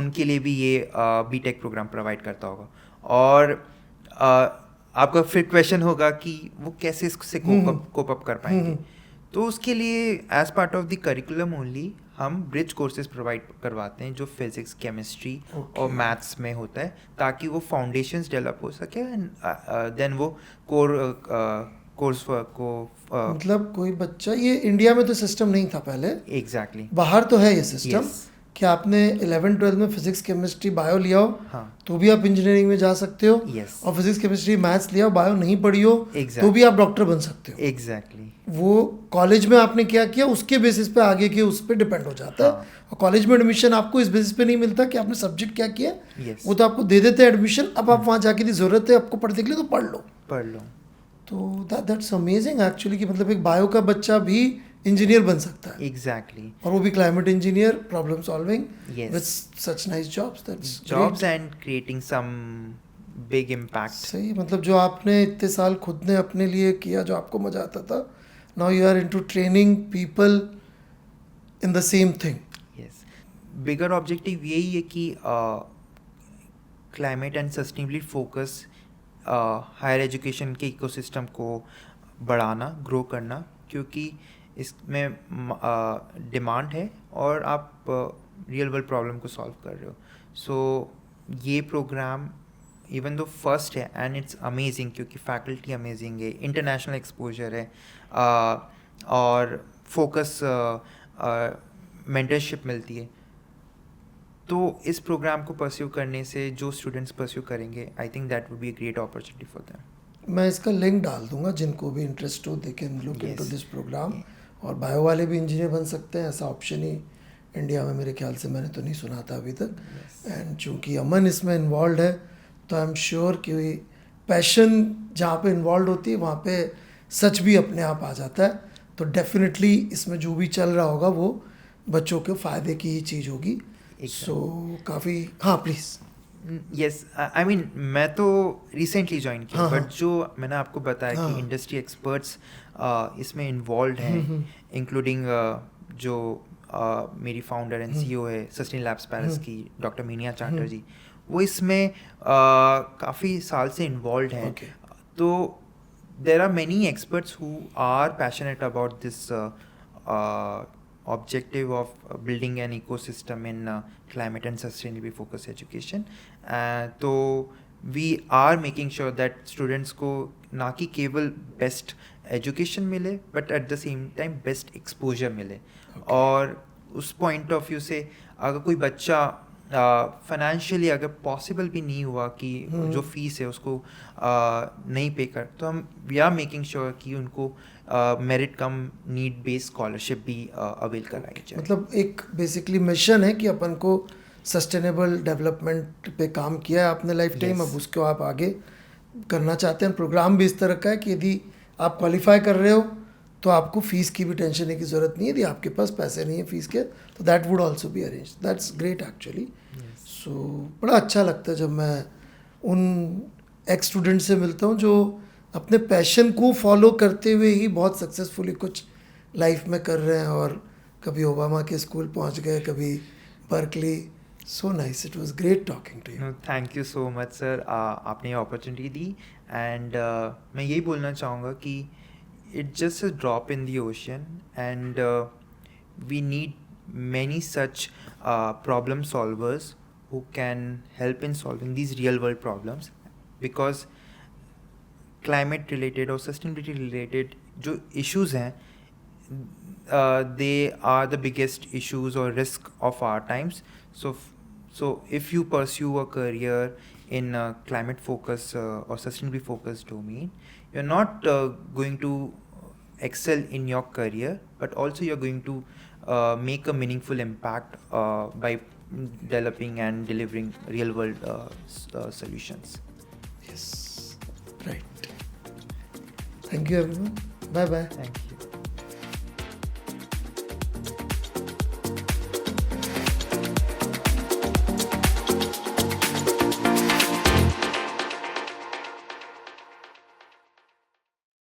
उनके लिए भी ये बीटेक प्रोग्राम प्रोवाइड करता होगा. और आपका फिर क्वेश्चन होगा कि वो कैसे इससे कोप अप कर पाएंगे. तो उसके लिए as part of the curriculum only हम ब्रिज कोर्सेज प्रोवाइड करवाते हैं जो फिजिक्स, केमिस्ट्री और मैथ्स में होता है, ताकि वो फाउंडेशंस डेवलप हो सके एंड देन वो कोर्स को मतलब कोई बच्चा, ये इंडिया में तो सिस्टम नहीं था पहले, एग्जैक्टली. बाहर तो है ये सिस्टम Yes. कि आपने 11-12 में फिजिक्स केमिस्ट्री बायो लिया हो हाँ. तो भी आप इंजीनियरिंग में जा सकते हो. Yes. और फिजिक्स केमिस्ट्री मैथ्स लिया हो, बायो नहीं पढ़ी हो Exactly. तो भी आप डॉक्टर बन सकते हो. एग्जैक्टली. वो कॉलेज में आपने क्या किया उसके बेसिस पे आगे के उस पर डिपेंड हो जाता है. हाँ. और कॉलेज में एडमिशन आपको इस बेसिस पे नहीं मिलता कि आपने सब्जेक्ट क्या किया. Yes. वो तो आपको दे देते हैं एडमिशन. अब आप वहाँ जाके यदि ज़रूरत है आपको पढ़ने के लिए तो पढ़ लो. पढ़ लो. तो दैट्स अमेजिंग एक्चुअली कि मतलब एक बायो का बच्चा भी इंजीनियर बन सकता है. एग्जैक्टली. और वो भी climate engineer, problem solving Yes. With such nice jobs. That's jobs and creating some big impact. सही. मतलब जो आपने इतने साल खुद ने अपने लिए किया, जो आपको मजा आता था, now you are into training people in the same thing. Yes. Bigger objective यही है कि climate and sustainability focus higher education के इकोसिस्टम को बढ़ाना, ग्रो करना, क्योंकि इसमें डिमांड है और आप रियल वर्ल्ड प्रॉब्लम को सॉल्व कर रहे हो. सो ये प्रोग्राम इवन दो फर्स्ट है एंड इट्स अमेजिंग क्योंकि फैकल्टी अमेजिंग है, इंटरनेशनल एक्सपोजर है और फोकस मेंटरशिप मिलती है. तो इस प्रोग्राम को परस्यू करने से जो स्टूडेंट्स परस्यू करेंगे, I think that would be a great opportunity for them. मैं इसका लिंक डाल दूंगा, जिनको भी इंटरेस्ट हो they can look into this program. और बायो वाले भी इंजीनियर बन सकते हैं, ऐसा ऑप्शन ही इंडिया में मेरे ख्याल से मैंने तो नहीं सुना था अभी तक. एंड चूँकि अमन इसमें इन्वॉल्व है तो आई एम श्योर कि पैशन जहाँ पे इन्वॉल्व होती है वहाँ पे सच भी अपने आप आ जाता है. तो डेफिनेटली इसमें जो भी चल रहा होगा वो बच्चों के फ़ायदे की ही चीज़ होगी. सो काफ़ी. हाँ प्लीज़. यस, आई मीन मैं तो रिसेंटली ज्वाइन किया, हाँ, बट हाँ। जो मैंने आपको बताया हाँ। कि इंडस्ट्री एक्सपर्ट्स इसमें इन्वॉल्व हैं, इंक्लूडिंग जो मेरी फाउंडर एंड सीईओ है सस्टेन लैब्स पेरिस की, डॉक्टर मीनिया चैटर्जी, वो इसमें काफ़ी साल से इन्वॉल्व हैं. Okay. तो there are many experts who are passionate about this objective of building an ecosystem in climate and sustainability focused education. तो we are making sure that students को ना कि केवल बेस्ट एजुकेशन मिले, but at the same time best exposure मिले. और उस point of view से अगर कोई बच्चा फाइनेंशियली अगर पॉसिबल भी नहीं हुआ कि जो फीस है उसको नहीं पे कर, तो हम वी आर मेकिंग श्योर कि उनको मेरिट कम नीड बेस्ड स्कॉलरशिप भी अवेल कराई जाए. मतलब एक बेसिकली मिशन है कि अपन को सस्टेनेबल डेवलपमेंट पे काम किया है आपने लाइफ टाइम, Yes. अब उसको आप आगे करना चाहते हैं. प्रोग्राम भी इस तरह का है कि यदि आप क्वालिफाई कर रहे हो तो आपको फीस की भी टेंशन लेने की ज़रूरत नहीं है. यदि आपके पास पैसे नहीं है फीस के, तो that would also be arrange. That's great actually. So बड़ा अच्छा लगता है जब मैं उन एक्स स्टूडेंट से मिलता हूँ जो अपने पैशन को फॉलो करते हुए ही बहुत सक्सेसफुली कुछ लाइफ में कर रहे हैं, और कभी ओबामा के स्कूल पहुँच गए, कभी Berkeley. So nice, it was great talking to you. Thank you so much sir, आपने ये अपॉर्चुनिटी दी. एंड मैं यही बोलना चाहूँगा कि it just a drop in the ocean, and we need many such problem solvers who can help in solving these real world problems, because climate related और sustainability related जो issues हैं, they are the biggest issues or risk of our times. So if you pursue a career in a climate focus or sustainability focused domain, you're not going to excel in your career, but also you're going to make a meaningful impact by developing and delivering real world solutions. Yes, right. Thank you everyone. Bye bye. Thank you.